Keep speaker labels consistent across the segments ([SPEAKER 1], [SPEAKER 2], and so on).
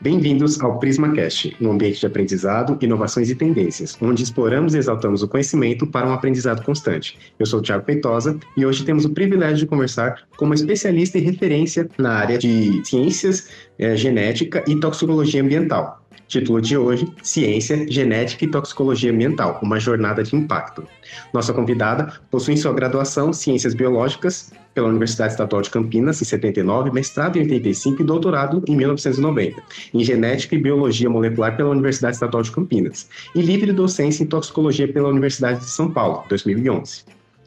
[SPEAKER 1] Bem-vindos ao PrismaCast, um ambiente de aprendizado, inovações e tendências, onde exploramos e exaltamos o conhecimento para um aprendizado constante. Eu sou o Thiago Feitosa e hoje temos o privilégio de conversar com uma especialista e referência na área de ciências, genética e toxicologia ambiental. Título de hoje, Ciência, Genética e Toxicologia Ambiental, uma jornada de impacto. Nossa convidada possui sua graduação em Ciências Biológicas pela Universidade Estadual de Campinas, em 79, mestrado em 85 e doutorado em 1990, em Genética e Biologia Molecular pela Universidade Estadual de Campinas, e livre docência em Toxicologia pela Universidade de São Paulo, 2011.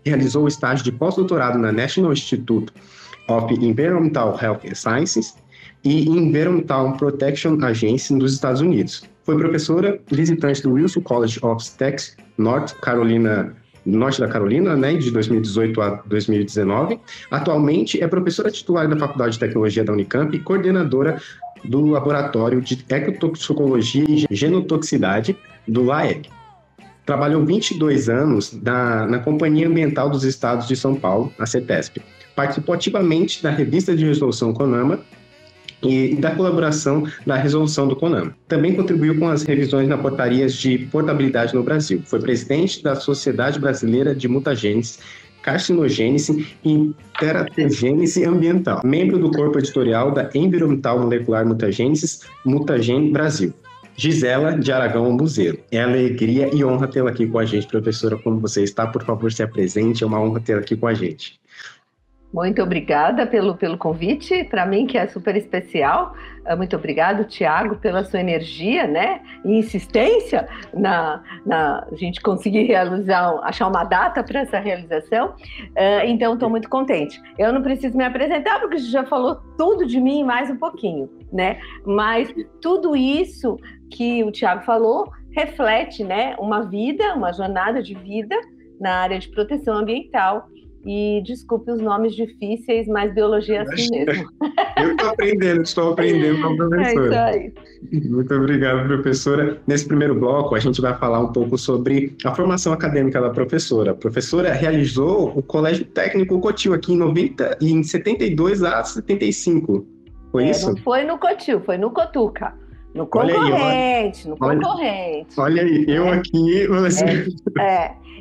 [SPEAKER 1] Realizou o estágio de pós-doutorado na National Institute of Environmental Health Sciences e Environmental Protection Agency dos Estados Unidos. Foi professora visitante do Wilson College of Texas, norte da Carolina, né, de 2018 a 2019. Atualmente é professora titular da Faculdade de Tecnologia da Unicamp e coordenadora do Laboratório de Ecotoxicologia e Genotoxicidade do LAEG. Trabalhou 22 anos na Companhia Ambiental dos Estados de São Paulo, a CETESP. Participou ativamente da revista de resolução CONAMA e da colaboração na resolução do CONAMA. Também contribuiu com as revisões nas portarias de portabilidade no Brasil. Foi presidente da Sociedade Brasileira de Mutagênese, Carcinogênese e Teratogênese Ambiental, membro do corpo editorial da Environmental Molecular Mutagênesis, Mutagene Brasil. Gisela de Aragão Muzeiro. É alegria e honra tê-la aqui com a gente, professora. Como você está? Por favor, se apresente. É uma honra tê-la aqui com a gente.
[SPEAKER 2] Muito obrigada pelo convite, para mim que é super especial. Muito obrigado, Thiago, pela sua energia, né, e insistência na gente conseguir achar uma data para essa realização. Então, estou muito contente. Eu não preciso me apresentar, porque você já falou tudo de mim mais um pouquinho, né? Mas tudo isso que o Thiago falou reflete, né, uma jornada de vida na área de proteção ambiental. E desculpe os nomes difíceis, mas biologia é assim mesmo.
[SPEAKER 1] Eu estou aprendendo com a professora.
[SPEAKER 2] É isso aí.
[SPEAKER 1] Muito obrigado, professora. Nesse primeiro bloco, a gente vai falar um pouco sobre a formação acadêmica da professora. A professora realizou o Colégio Técnico Cotil aqui em 72 a 75. Foi isso?
[SPEAKER 2] Não foi no Cotil, foi no Cotuca. No concorrente.
[SPEAKER 1] Olha aí, eu aqui...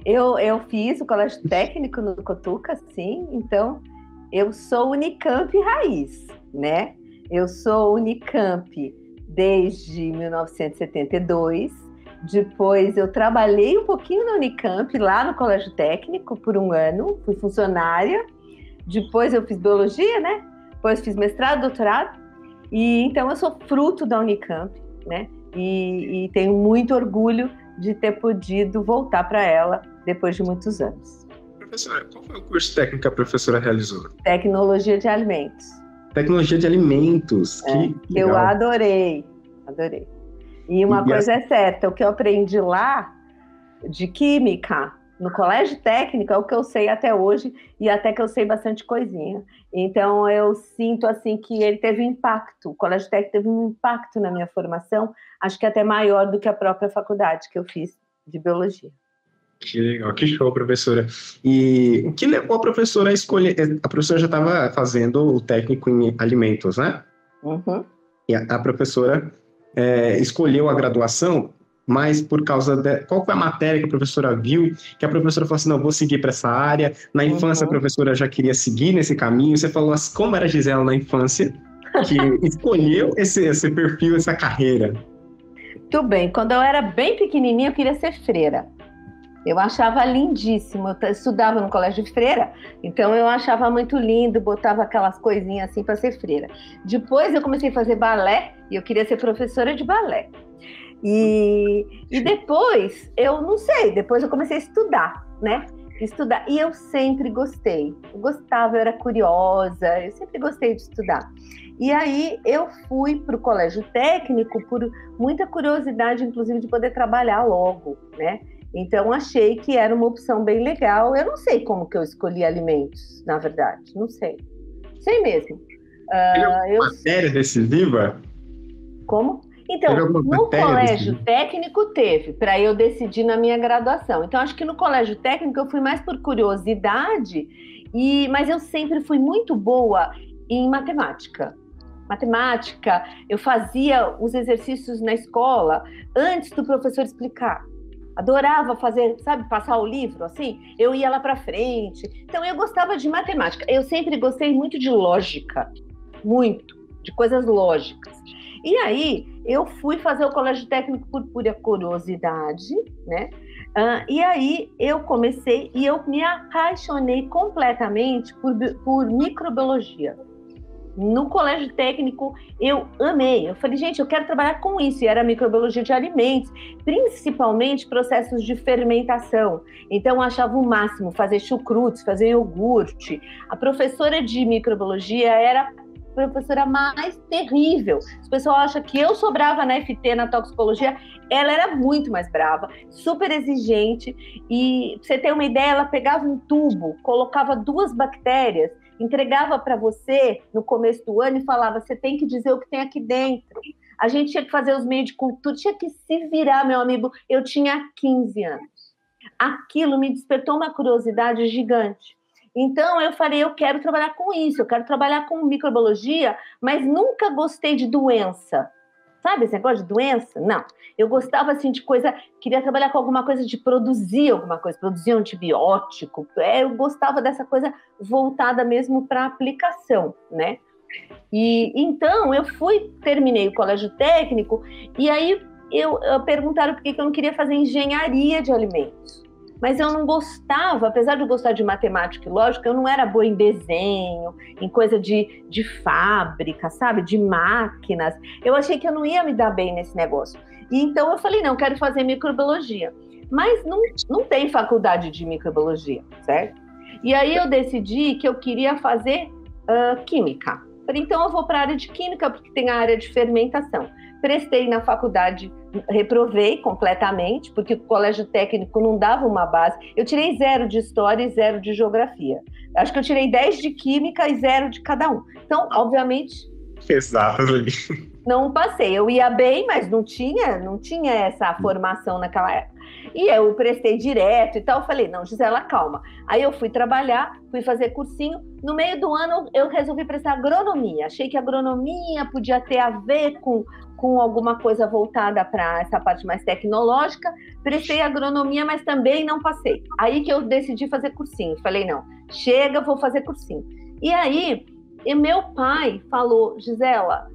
[SPEAKER 2] Eu fiz o colégio técnico no Cotuca, sim, então eu sou Unicamp raiz, né? Eu sou Unicamp desde 1972, depois eu trabalhei um pouquinho na Unicamp, lá no colégio técnico, por um ano, fui funcionária, depois eu fiz biologia, né? Depois fiz mestrado, doutorado, e então eu sou fruto da Unicamp, né? E tenho muito orgulho de ter podido voltar para ela depois de muitos anos.
[SPEAKER 1] Professora, qual foi o curso técnico que a professora realizou?
[SPEAKER 2] Tecnologia de alimentos.
[SPEAKER 1] Tecnologia de alimentos, que
[SPEAKER 2] eu adorei. E uma coisa é certa, o que eu aprendi lá de química no colégio técnico é o que eu sei até hoje e até que eu sei bastante coisinha. Então eu sinto assim que ele teve impacto, o colégio técnico teve um impacto na minha formação, acho que até maior do que a própria faculdade que eu fiz de biologia.
[SPEAKER 1] Que legal, que show, professora. E o que levou a professora a escolher? A professora já estava fazendo o técnico em alimentos, né?
[SPEAKER 2] Uhum.
[SPEAKER 1] E a professora escolheu a graduação, mas por causa de... Qual foi a matéria que a professora viu, que a professora falou assim, não, vou seguir para essa área. Na infância, a professora já queria seguir nesse caminho. Você falou assim, como era a Gisela na infância, que escolheu esse perfil, essa carreira?
[SPEAKER 2] Tudo bem, quando eu era bem pequenininha, eu queria ser freira. Eu achava lindíssimo, eu estudava no colégio de freira, então eu achava muito lindo, botava aquelas coisinhas assim para ser freira. Depois eu comecei a fazer balé, e eu queria ser professora de balé. E depois, eu não sei, depois eu comecei a estudar, né? estudar. E eu sempre gostei. Eu gostava, eu era curiosa, eu sempre gostei de estudar. E aí eu fui para o colégio técnico por muita curiosidade, inclusive, de poder trabalhar logo, né? Então achei que era uma opção bem legal. Eu não sei como que eu escolhi alimentos, na verdade, não sei. Sei mesmo.
[SPEAKER 1] Teve alguma matéria decisiva?
[SPEAKER 2] Como? Então, no colégio técnico teve, para eu decidir na minha graduação. Então, acho que no colégio técnico eu fui mais por curiosidade, mas eu sempre fui muito boa em matemática. Matemática, eu fazia os exercícios na escola antes do professor explicar. Adorava fazer, sabe, passar o livro, assim, eu ia lá para frente. Então, eu gostava de matemática. Eu sempre gostei muito de lógica, muito, de coisas lógicas. E aí, eu fui fazer o colégio técnico por pura curiosidade, né? E aí, eu comecei e eu me apaixonei completamente por microbiologia. No colégio técnico, eu amei. Eu falei, gente, eu quero trabalhar com isso. E era microbiologia de alimentos, principalmente processos de fermentação. Então, eu achava o máximo fazer chucrutes, fazer iogurte. A professora de microbiologia era professora mais terrível. O pessoal acha que eu sou brava na FT, na toxicologia. Ela era muito mais brava, super exigente. E, pra você ter uma ideia, ela pegava um tubo, colocava 2 bactérias, entregava para você no começo do ano e falava, você tem que dizer o que tem aqui dentro. A gente tinha que fazer os meios de cultura, tinha que se virar, meu amigo. Eu tinha 15 anos. Aquilo me despertou uma curiosidade gigante. Então, eu falei, eu quero trabalhar com isso, eu quero trabalhar com microbiologia, mas nunca gostei de doença. Sabe esse negócio de doença? Não. Eu gostava, assim, de coisa... Queria trabalhar com alguma coisa de produzir alguma coisa, produzir um antibiótico. Eu gostava dessa coisa voltada mesmo para aplicação, né? E então, terminei o colégio técnico, e aí eu perguntaram por que eu não queria fazer engenharia de alimentos. Mas eu não gostava, apesar de eu gostar de matemática e lógica, eu não era boa em desenho, em coisa de fábrica, sabe? De máquinas. Eu achei que eu não ia me dar bem nesse negócio. E então eu falei, não, eu quero fazer microbiologia. Mas não tem faculdade de microbiologia, certo? E aí eu decidi que eu queria fazer química. Falei, então eu vou para a área de química, porque tem a área de fermentação. Prestei na faculdade, reprovei completamente, porque o colégio técnico não dava uma base. Eu tirei 0 de história e 0 de geografia. Acho que eu tirei 10 de química e 0 de cada um. Então, obviamente...
[SPEAKER 1] Exato.
[SPEAKER 2] Não passei. Eu ia bem, mas não tinha essa formação naquela época. E eu prestei direto e tal. Eu falei, não, Gisela, calma. Aí eu fui trabalhar, fui fazer cursinho. No meio do ano, eu resolvi prestar agronomia. Achei que agronomia podia ter a ver com alguma coisa voltada para essa parte mais tecnológica. Prestei agronomia, mas também não passei. Aí que eu decidi fazer cursinho. Falei, não, chega, vou fazer cursinho. E aí, meu pai falou, Gisela,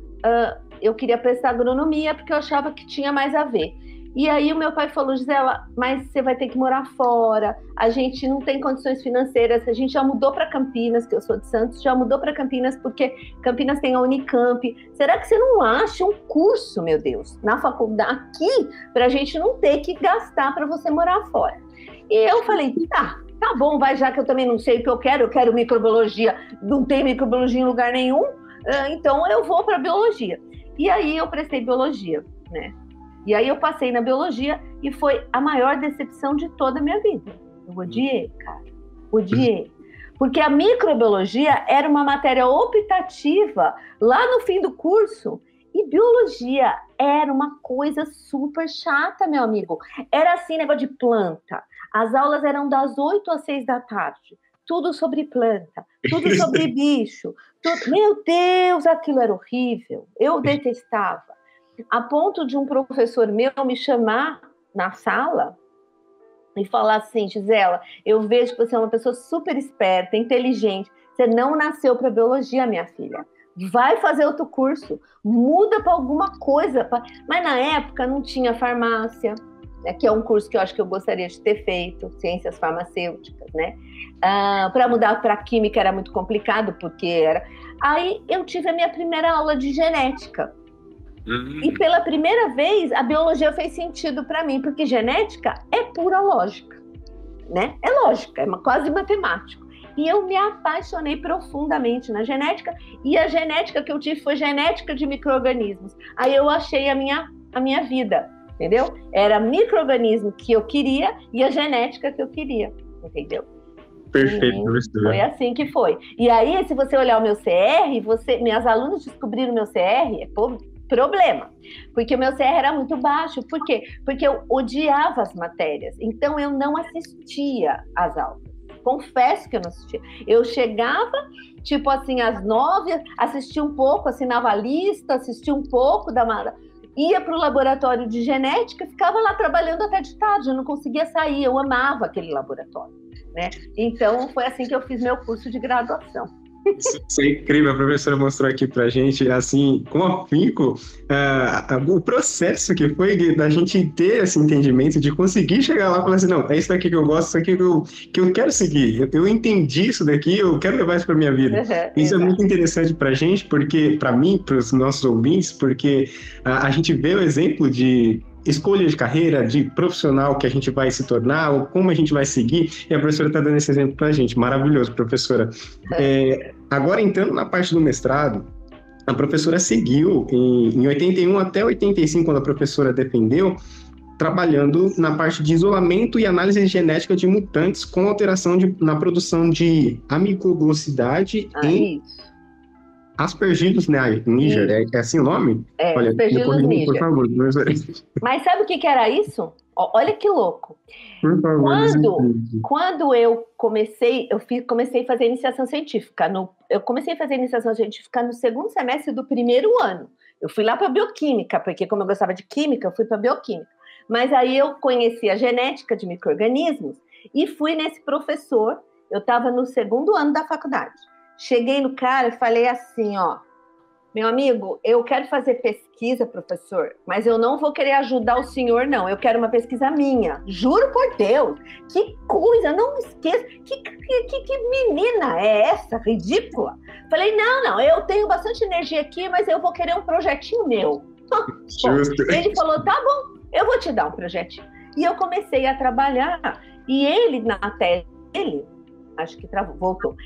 [SPEAKER 2] eu queria prestar agronomia porque eu achava que tinha mais a ver. E aí o meu pai falou, Gisela, mas você vai ter que morar fora, a gente não tem condições financeiras, a gente já mudou para Campinas, que eu sou de Santos, já mudou para Campinas porque Campinas tem a Unicamp. Será que você não acha um curso, meu Deus, na faculdade aqui, para a gente não ter que gastar para você morar fora? E eu falei, tá bom, vai, já que eu também não sei o que eu quero microbiologia, não tem microbiologia em lugar nenhum, então eu vou para biologia. E aí eu prestei biologia, né? E aí eu passei na biologia e foi a maior decepção de toda a minha vida. Eu odiei, cara. Odiei. Porque a microbiologia era uma matéria optativa lá no fim do curso. E biologia era uma coisa super chata, meu amigo. Era assim, negócio de planta. As aulas eram das 8 às 6 da tarde. Tudo sobre planta, tudo sobre bicho. Meu Deus, aquilo era horrível. Eu detestava. A ponto de um professor meu me chamar na sala e falar assim, Gisela, eu vejo que você é uma pessoa super esperta, inteligente, você não nasceu para biologia, minha filha. Vai fazer outro curso, muda para alguma coisa. Mas na época não tinha farmácia, né, que é um curso que eu acho que eu gostaria de ter feito, ciências farmacêuticas, né? Para mudar para química era muito complicado, porque era... Aí eu tive a minha primeira aula de genética. E pela primeira vez, a biologia fez sentido para mim, porque genética é pura lógica. né? É lógica, quase matemático. E eu me apaixonei profundamente na genética, e a genética que eu tive foi genética de micro-organismos. Aí eu achei a minha vida, entendeu? Era micro-organismo que eu queria e a genética que eu queria, entendeu?
[SPEAKER 1] Perfeito,
[SPEAKER 2] foi assim que foi. E aí, se você olhar o meu CR, minhas alunas descobriram o meu CR, problema. Porque o meu CR era muito baixo. Por quê? Porque eu odiava as matérias. Então, eu não assistia às aulas. Confesso que eu não assistia. Eu chegava, tipo assim, às 9, assistia um pouco, assinava a lista, assistia um pouco ia para o laboratório de genética, ficava lá trabalhando até de tarde, eu não conseguia sair, eu amava aquele laboratório, né? Então, foi assim que eu fiz meu curso de graduação.
[SPEAKER 1] Isso é incrível, a professora mostrou aqui pra gente, assim, com afinco, o processo que foi da gente ter esse entendimento, de conseguir chegar lá e falar assim, não, é isso daqui que eu gosto, isso aqui que eu quero seguir, eu entendi isso daqui, eu quero levar isso pra minha vida. Isso é muito interessante pra gente, porque, pra mim, pros nossos ouvintes, porque a gente vê o exemplo de escolha de carreira, de profissional que a gente vai se tornar, ou como a gente vai seguir, e a professora está dando esse exemplo para a gente. Maravilhoso, professora. Agora, entrando na parte do mestrado, a professora seguiu em 81 até 85, quando a professora defendeu, trabalhando na parte de isolamento e análise genética de mutantes com alteração na produção de amiloglossidade em Aspergillus niger, é assim o nome?
[SPEAKER 2] Olha, Aspergillus niger.
[SPEAKER 1] Por favor,
[SPEAKER 2] mas sabe o que era isso? Olha que louco.
[SPEAKER 1] Por favor,
[SPEAKER 2] quando eu comecei a fazer iniciação científica, eu comecei a fazer iniciação científica no segundo semestre do primeiro ano. Eu fui lá para bioquímica, porque como eu gostava de química, eu fui para bioquímica. Mas aí eu conheci a genética de micro-organismos e fui nesse professor. Eu estava no segundo ano da faculdade. Cheguei no cara e falei assim, ó, meu amigo, eu quero fazer pesquisa, professor, mas eu não vou querer ajudar o senhor, não. Eu quero uma pesquisa minha. Juro por Deus. Que coisa, não me esqueça. Que menina é essa? Ridícula. Falei, não, eu tenho bastante energia aqui, mas eu vou querer um projetinho meu. Bom, ele falou, tá bom, eu vou te dar um projetinho. E eu comecei a trabalhar. E ele, na tese dele, acho que voltou.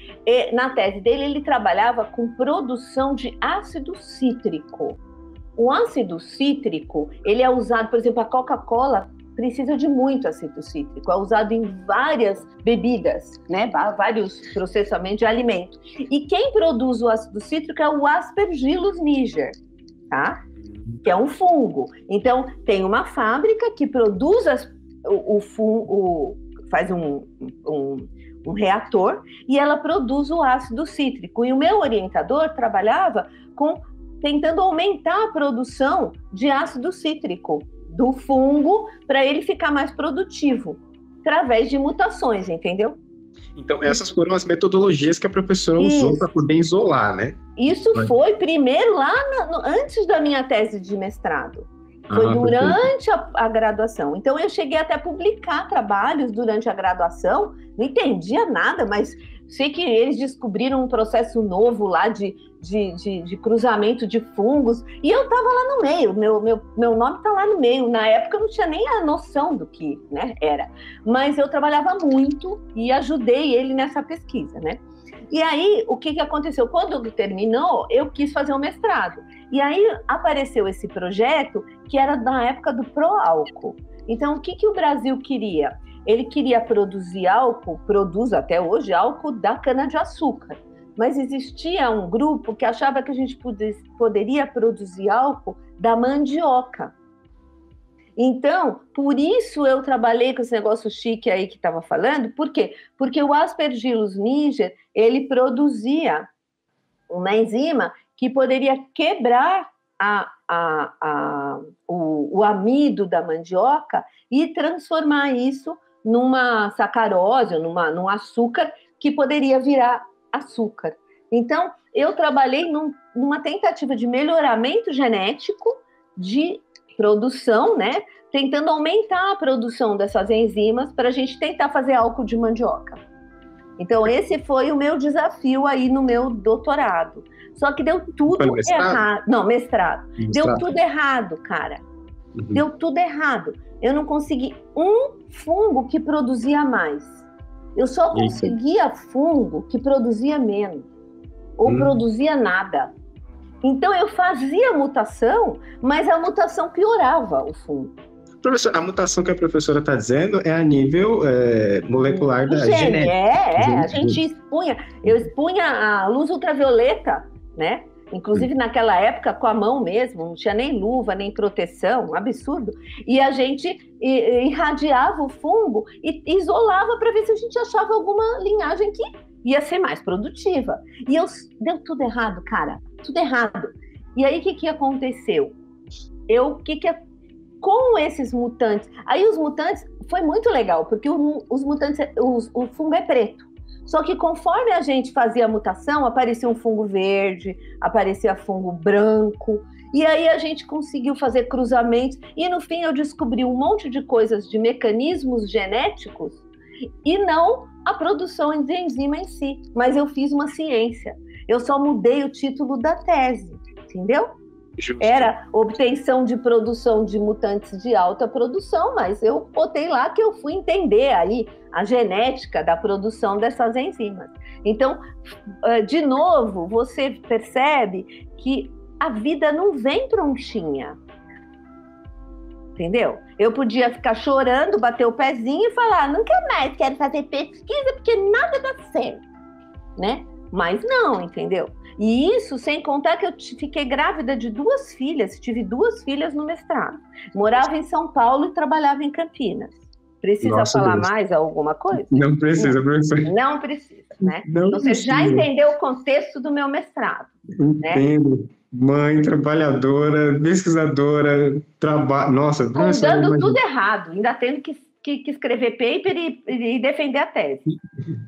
[SPEAKER 2] Na tese dele, ele trabalhava com produção de ácido cítrico. O ácido cítrico, ele é usado, por exemplo, a Coca-Cola precisa de muito ácido cítrico, é usado em várias bebidas, né? Vários processamentos de alimento. E quem produz o ácido cítrico é o Aspergillus niger, tá? Que é um fungo. Então, tem uma fábrica que produz o fungo, faz um reator, e ela produz o ácido cítrico. E o meu orientador trabalhava tentando aumentar a produção de ácido cítrico do fungo para ele ficar mais produtivo, através de mutações, entendeu?
[SPEAKER 1] Então, essas foram as metodologias que a professora usou para poder isolar, né?
[SPEAKER 2] Isso foi primeiro lá antes da minha tese de mestrado. Foi durante a graduação. Então, eu cheguei até a publicar trabalhos durante a graduação, não entendia nada, mas sei que eles descobriram um processo novo lá de cruzamento de fungos, e eu estava lá no meio, meu nome está lá no meio. Na época, eu não tinha nem a noção do que, né, era. Mas eu trabalhava muito e ajudei ele nessa pesquisa, né? E aí, o que aconteceu? Quando terminou, eu quis fazer um mestrado. E aí apareceu esse projeto que era na época do pró-álcool. Então, o que o Brasil queria? Ele queria produzir álcool, produz até hoje álcool da cana-de-açúcar. Mas existia um grupo que achava que a gente poderia produzir álcool da mandioca. Então, por isso eu trabalhei com esse negócio chique aí que estava falando. Por quê? Porque o Aspergillus niger, ele produzia uma enzima que poderia quebrar o amido da mandioca e transformar isso numa sacarose, num açúcar que poderia virar açúcar. Então, eu trabalhei numa tentativa de melhoramento genético de produção, né? Tentando aumentar a produção dessas enzimas para a gente tentar fazer álcool de mandioca. Então, esse foi o meu desafio aí no meu doutorado. Só que deu tudo errado. Não, mestrado. Deu tudo errado, cara. Deu tudo errado. Eu não consegui um fungo que produzia mais. Eu só conseguia fungo que produzia menos. Ou produzia nada. Então eu fazia mutação, mas a mutação piorava o fungo.
[SPEAKER 1] Professor, a mutação que a professora está dizendo é a nível molecular da genética.
[SPEAKER 2] A gente eu expunha a luz ultravioleta, né? Inclusive naquela época com a mão mesmo, não tinha nem luva, nem proteção, um absurdo. E a gente irradiava o fungo e isolava para ver se a gente achava alguma linhagem que ia ser mais produtiva. E deu tudo errado, cara, tudo errado. E aí o que aconteceu? Com esses mutantes, aí os mutantes, foi muito legal, porque os mutantes, o fungo é preto. Só que conforme a gente fazia a mutação, aparecia um fungo verde, aparecia fungo branco, e aí a gente conseguiu fazer cruzamentos, e no fim eu descobri um monte de coisas de mecanismos genéticos, e não a produção de enzima em si, mas eu fiz uma ciência. Eu só mudei o título da tese, entendeu? Justo. Era obtenção de produção de mutantes de alta produção, mas eu botei lá que eu fui entender aí a genética da produção dessas enzimas. Então, de novo, você percebe que a vida não vem prontinha. Entendeu? Eu podia ficar chorando, bater o pezinho e falar, nunca mais quero fazer pesquisa porque nada dá certo, né? Mas não, entendeu? E isso sem contar que eu fiquei grávida de 2 filhas, tive 2 filhas no mestrado. Morava em São Paulo e trabalhava em Campinas. Precisa falar mais alguma coisa?
[SPEAKER 1] Não precisa, professor.
[SPEAKER 2] Não precisa, né? Você já entendeu o contexto do meu mestrado.
[SPEAKER 1] Entendo. Né? Mãe, trabalhadora, pesquisadora, Nossa, professor.
[SPEAKER 2] Dando tudo errado, ainda tendo que escrever paper e defender a tese.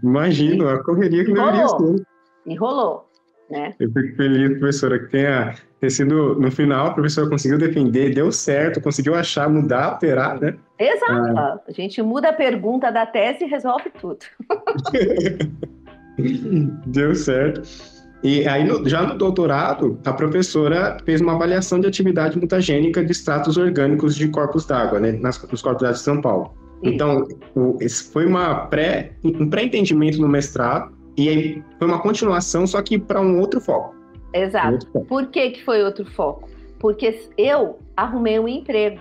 [SPEAKER 1] Imagino, a correria que deveria ser.
[SPEAKER 2] E rolou. Né?
[SPEAKER 1] Eu fico feliz, professora, que tenha sido, no final, a professora conseguiu defender, deu certo, conseguiu achar, mudar, alterar, né?
[SPEAKER 2] Exato. A gente muda a pergunta da tese e resolve tudo.
[SPEAKER 1] Deu certo. E aí, já no doutorado, a professora fez uma avaliação de atividade mutagênica de extratos orgânicos de corpos d'água, né, nos corpos d'água de São Paulo. Isso. Então, esse foi um pré-entendimento no mestrado, e aí foi uma continuação, só que para um outro foco.
[SPEAKER 2] Exato. Por que foi outro foco? Porque eu arrumei um emprego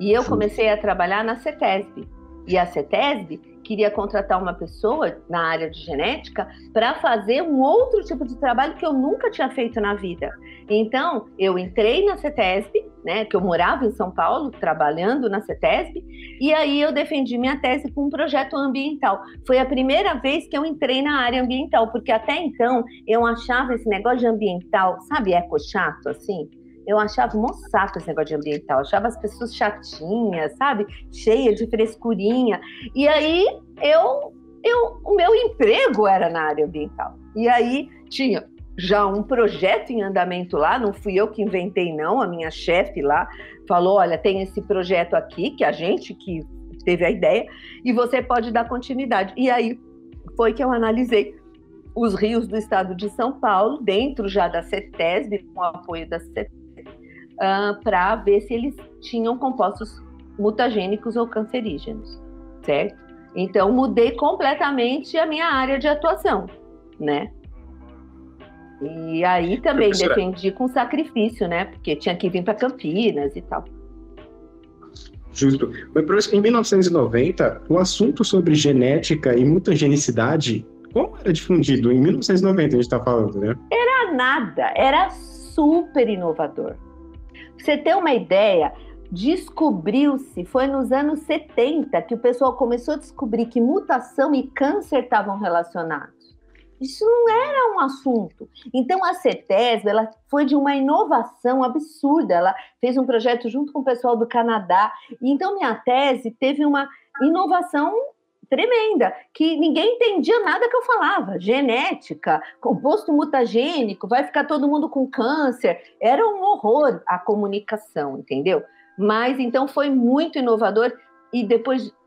[SPEAKER 2] e eu comecei a trabalhar na CETESB. E a CETESB queria contratar uma pessoa na área de genética para fazer um outro tipo de trabalho que eu nunca tinha feito na vida. Então, eu entrei na CETESB, né, que eu morava em São Paulo, trabalhando na CETESB, e aí eu defendi minha tese com um projeto ambiental. Foi a primeira vez que eu entrei na área ambiental, porque até então eu achava esse negócio de ambiental, sabe, eco-chato, assim? Eu achava um saco esse negócio de ambiental, achava as pessoas chatinhas, sabe? Cheia de frescurinha. E aí, o meu emprego era na área ambiental. E aí, tinha já um projeto em andamento lá, não fui eu que inventei, não. A minha chefe lá falou, olha, tem esse projeto aqui, que a gente que teve a ideia, e você pode dar continuidade. E aí, foi que eu analisei os rios do estado de São Paulo, dentro já da CETESB, com o apoio da CETESB, para ver se eles tinham compostos mutagênicos ou cancerígenos, certo? Então, mudei completamente a minha área de atuação, né? E aí também defendi com sacrifício, né? Porque tinha que vir para Campinas e tal.
[SPEAKER 1] Justo. Mas, professor, em 1990, o assunto sobre genética e mutagenicidade, como era difundido? Em 1990 a gente está falando, né?
[SPEAKER 2] Era nada, era super inovador. Pra você ter uma ideia, descobriu-se, foi nos anos 70 que o pessoal começou a descobrir que mutação e câncer estavam relacionados. Isso não era um assunto. Então a CETESB, ela foi de uma inovação absurda, ela fez um projeto junto com o pessoal do Canadá, e então minha tese teve uma inovação tremenda, que ninguém entendia nada que eu falava. Genética, composto mutagênico, vai ficar todo mundo com câncer. Era um horror a comunicação, entendeu? Mas então foi muito inovador e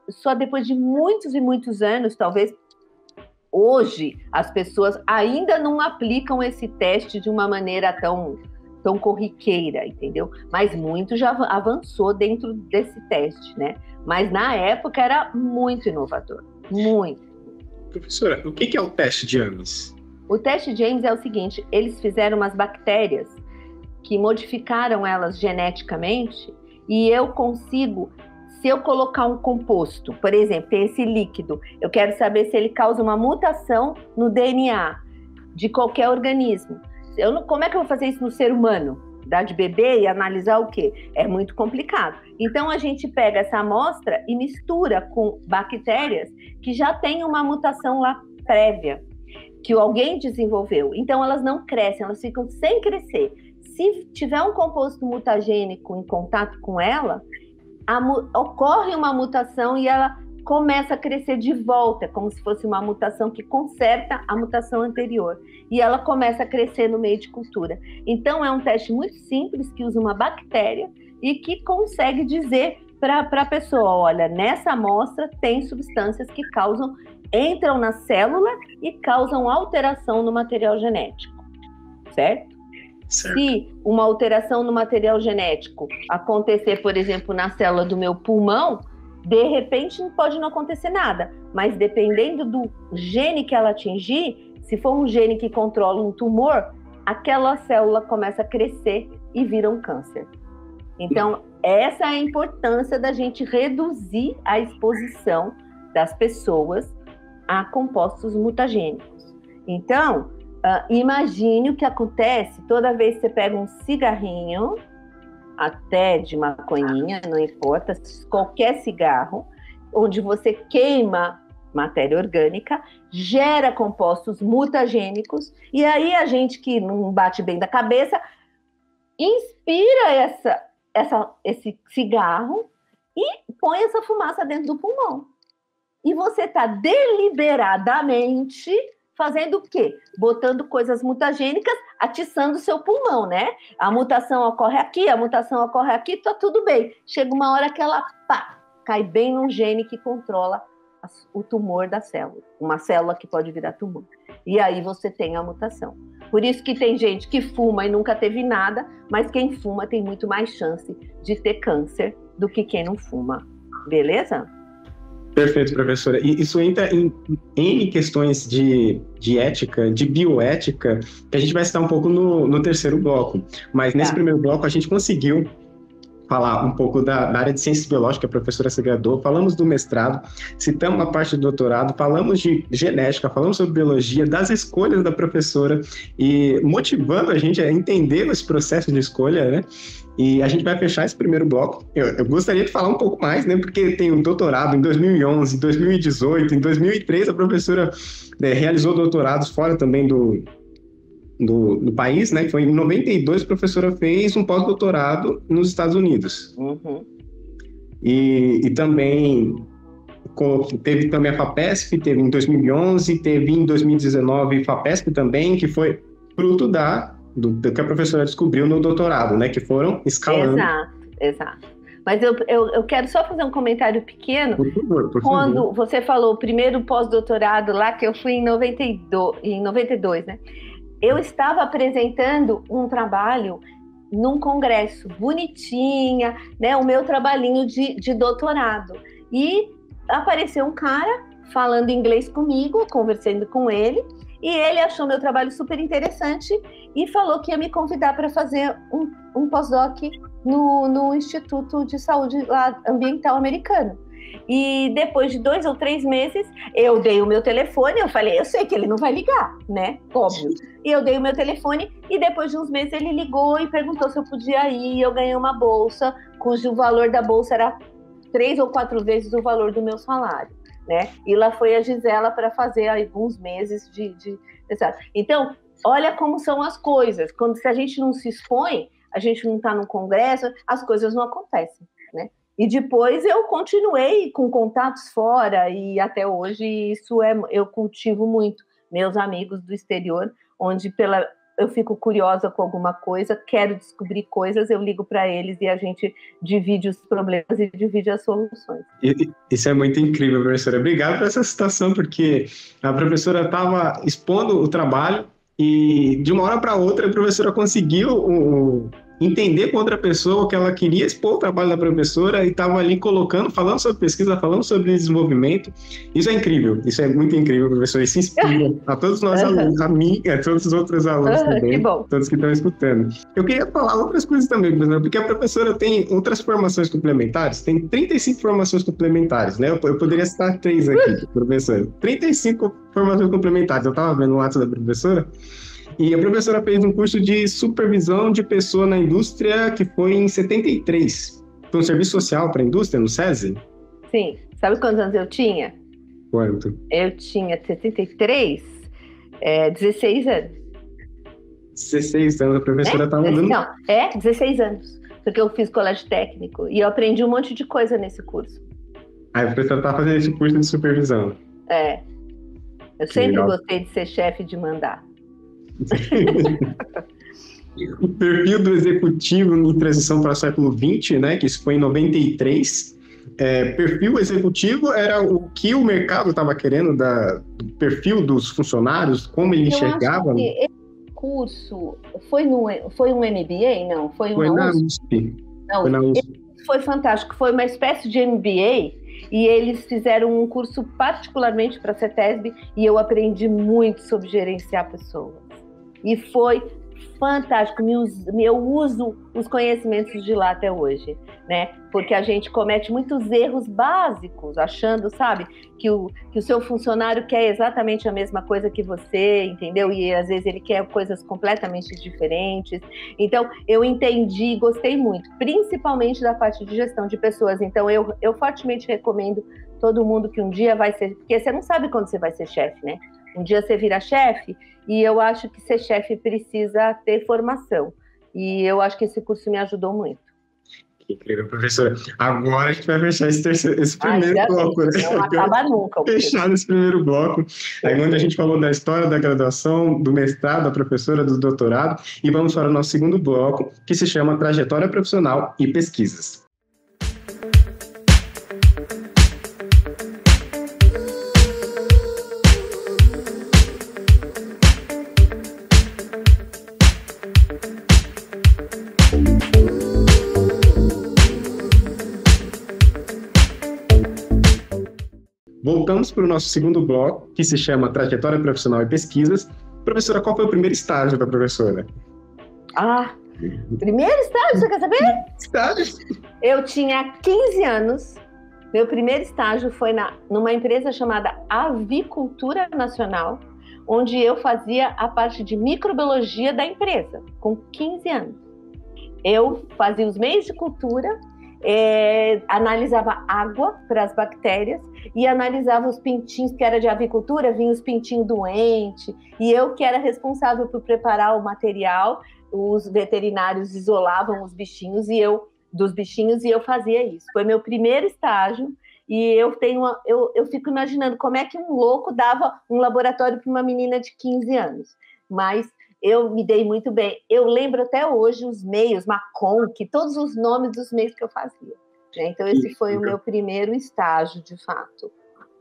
[SPEAKER 2] só depois de muitos e muitos anos, talvez hoje, as pessoas ainda não aplicam esse teste de uma maneira tão tão corriqueira, entendeu? Mas muito já avançou dentro desse teste, né? Mas na época era muito inovador, muito.
[SPEAKER 1] Professora, o que é o teste de Ames?
[SPEAKER 2] O teste de Ames é o seguinte, eles fizeram umas bactérias que modificaram elas geneticamente e eu consigo, se eu colocar um composto, por exemplo, tem esse líquido, eu quero saber se ele causa uma mutação no DNA de qualquer organismo. Como é que eu vou fazer isso no ser humano? Dar de bebê e analisar o quê? É muito complicado. Então, a gente pega essa amostra e mistura com bactérias que já têm uma mutação lá prévia, que alguém desenvolveu. Então, elas não crescem, elas ficam sem crescer. Se tiver um composto mutagênico em contato com ela, ocorre uma mutação e ela começa a crescer de volta, como se fosse uma mutação que conserta a mutação anterior. E ela começa a crescer no meio de cultura. Então, é um teste muito simples, que usa uma bactéria e que consegue dizer para a pessoa, olha, nessa amostra tem substâncias que entram na célula e causam alteração no material genético, certo? Se uma alteração no material genético acontecer, por exemplo, na célula do meu pulmão, de repente pode não acontecer nada, mas dependendo do gene que ela atingir, se for um gene que controla um tumor, aquela célula começa a crescer e vira um câncer. Então, essa é a importância da gente reduzir a exposição das pessoas a compostos mutagênicos. Então, imagine o que acontece toda vez que você pega um cigarrinho, até de maconhinha, não importa, qualquer cigarro, onde você queima matéria orgânica, gera compostos mutagênicos, e aí a gente que não bate bem da cabeça, inspira esse cigarro e põe essa fumaça dentro do pulmão. E você está deliberadamente fazendo o quê? Botando coisas mutagênicas, atiçando o seu pulmão, né? A mutação ocorre aqui, tá tudo bem. Chega uma hora que ela, cai bem num gene que controla o tumor da célula. Uma célula que pode virar tumor. E aí você tem a mutação. Por isso que tem gente que fuma e nunca teve nada, mas quem fuma tem muito mais chance de ter câncer do que quem não fuma. Beleza?
[SPEAKER 1] Perfeito, professora. E isso entra em N questões de ética, de bioética, que a gente vai citar um pouco no terceiro bloco. Mas nesse primeiro bloco a gente conseguiu falar um pouco da área de ciências biológicas, a professora se graduou, falamos do mestrado, citamos a parte do doutorado, falamos de genética, falamos sobre biologia, das escolhas da professora e motivando a gente a entender esse processo de escolha, né? E a gente vai fechar esse primeiro bloco. Eu gostaria de falar um pouco mais, né? Porque tem um doutorado em 2011, 2018, em 2003 a professora realizou doutorados fora também do país, né? Foi em 92 a professora fez um pós-doutorado nos Estados Unidos.
[SPEAKER 2] Uhum.
[SPEAKER 1] E também teve também a FAPESP, teve em 2011, teve em 2019 FAPESP também, que foi fruto do que a professora descobriu no doutorado, né? Que foram escalando.
[SPEAKER 2] Exato. Mas eu quero só fazer um comentário pequeno.
[SPEAKER 1] Por favor.
[SPEAKER 2] Quando você falou o primeiro pós-doutorado lá, que eu fui em 92, né? Eu estava apresentando um trabalho num congresso, bonitinha, né? O meu trabalhinho de doutorado. E apareceu um cara falando inglês comigo, conversando com ele, e ele achou meu trabalho super interessante e falou que ia me convidar para fazer um pós-doc no Instituto de Saúde Ambiental americano. E depois de 2 ou 3 meses, eu dei o meu telefone, eu falei, eu sei que ele não vai ligar, né? Óbvio. E eu dei o meu telefone e depois de uns meses ele ligou e perguntou se eu podia ir. Eu ganhei uma bolsa, cujo valor da bolsa era 3 ou 4 vezes o valor do meu salário, né? E lá foi a Gisela para fazer alguns meses de... Então, olha como são as coisas. Se a gente não se expõe, a gente não está no congresso, as coisas não acontecem, né? E depois eu continuei com contatos fora e até hoje eu cultivo muito meus amigos do exterior, onde eu fico curiosa com alguma coisa, quero descobrir coisas, eu ligo para eles e a gente divide os problemas e divide as soluções.
[SPEAKER 1] Isso é muito incrível, professora. Obrigado por essa citação, porque a professora estava expondo o trabalho e de uma hora para outra a professora conseguiu entender com outra pessoa que ela queria expor o trabalho da professora e estava ali colocando, falando sobre pesquisa, falando sobre desenvolvimento. Isso é incrível, isso é muito incrível, professor. Isso inspira a todos nós alunos, a mim e a todos os outros alunos também,
[SPEAKER 2] que bom.
[SPEAKER 1] todos que estão escutando. Eu queria falar outras coisas também, professor, porque a professora tem outras formações complementares, tem 35 formações complementares, né? Eu poderia citar 3 aqui, professor. 35 formações complementares. Eu estava vendo o ato da professora. E a professora fez um curso de supervisão de pessoa na indústria que foi em 73. Foi um serviço social para a indústria, no SESI?
[SPEAKER 2] Sim. Sabe quantos anos eu tinha?
[SPEAKER 1] Quanto?
[SPEAKER 2] Eu tinha 73, 16 anos.
[SPEAKER 1] 16 anos, a professora estava dando...
[SPEAKER 2] Não, 16 anos. Porque eu fiz colégio técnico e eu aprendi um monte de coisa nesse curso.
[SPEAKER 1] Aí a professora estava fazendo esse curso de supervisão.
[SPEAKER 2] Eu sempre gostei de ser chefe de mandar.
[SPEAKER 1] O perfil do executivo em transição para o século XX, né, que isso foi em 93, perfil executivo era o que o mercado estava querendo, do perfil dos funcionários, como ele enxergava.
[SPEAKER 2] Esse curso foi um MBA? Não, foi
[SPEAKER 1] na USP.
[SPEAKER 2] Não,
[SPEAKER 1] foi na USP.
[SPEAKER 2] Foi fantástico, foi uma espécie de MBA. E eles fizeram um curso particularmente para a CETESB e eu aprendi muito sobre gerenciar pessoas. E foi fantástico. Eu uso os conhecimentos de lá até hoje, né? Porque a gente comete muitos erros básicos, achando, sabe, que o seu funcionário quer exatamente a mesma coisa que você, entendeu? E às vezes ele quer coisas completamente diferentes. Então, eu entendi e gostei muito, principalmente da parte de gestão de pessoas. Então, eu fortemente recomendo todo mundo que um dia vai ser... Porque você não sabe quando você vai ser chefe, né? Um dia você vira chefe, e eu acho que ser chefe precisa ter formação. E eu acho que esse curso me ajudou muito.
[SPEAKER 1] Que incrível, professora. Agora a gente vai fechar esse primeiro bloco. Né?
[SPEAKER 2] Não acaba nunca.
[SPEAKER 1] Fechar esse primeiro bloco. Aí onde a gente falou da história da graduação, do mestrado, da professora, do doutorado, e vamos para o nosso segundo bloco, que se chama Trajetória Profissional e Pesquisas. Voltamos para o nosso segundo bloco, que se chama Trajetória Profissional e Pesquisas. Professora, qual foi o primeiro estágio da professora?
[SPEAKER 2] Primeiro estágio, você quer saber?
[SPEAKER 1] Estágio?
[SPEAKER 2] Eu tinha 15 anos. Meu primeiro estágio foi numa empresa chamada Avicultura Nacional, onde eu fazia a parte de microbiologia da empresa, com 15 anos. Eu fazia os meios de cultura, analisava água para as bactérias e analisava os pintinhos, que era de avicultura, vinha os pintinhos doentes, e eu que era responsável por preparar o material, os veterinários isolavam os bichinhos dos bichinhos e eu fazia isso. Foi meu primeiro estágio e eu fico imaginando como é que um louco dava um laboratório para uma menina de 15 anos, mas eu me dei muito bem. Eu lembro até hoje os meios, Maconque, todos os nomes dos meios que eu fazia. Né? Então, esse foi o meu primeiro estágio, de fato.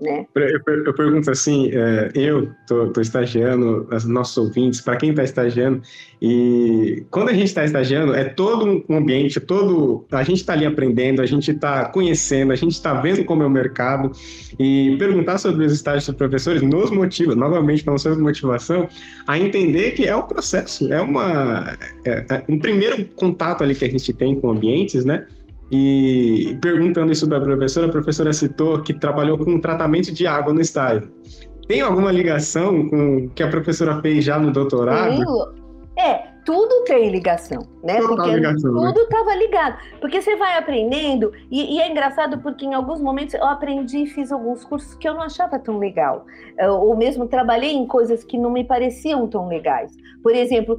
[SPEAKER 2] Né?
[SPEAKER 1] Eu pergunto assim, eu estou estagiando, os nossos ouvintes, para quem está estagiando, e quando a gente está estagiando, é todo um ambiente, a gente está ali aprendendo, a gente está conhecendo, a gente está vendo como é o mercado, e perguntar sobre os estágios dos professores nos motiva, novamente falando sobre motivação, a entender que é um processo, um primeiro contato ali que a gente tem com ambientes, né? E perguntando isso para a professora citou que trabalhou com tratamento de água no estágio. Tem alguma ligação com o que a professora fez já no doutorado?
[SPEAKER 2] Tudo tem ligação, né? Porque
[SPEAKER 1] ligação,
[SPEAKER 2] tudo estava ligado. Porque você vai aprendendo, e é engraçado porque em alguns momentos eu aprendi e fiz alguns cursos que eu não achava tão legal. Ou mesmo trabalhei em coisas que não me pareciam tão legais. Por exemplo,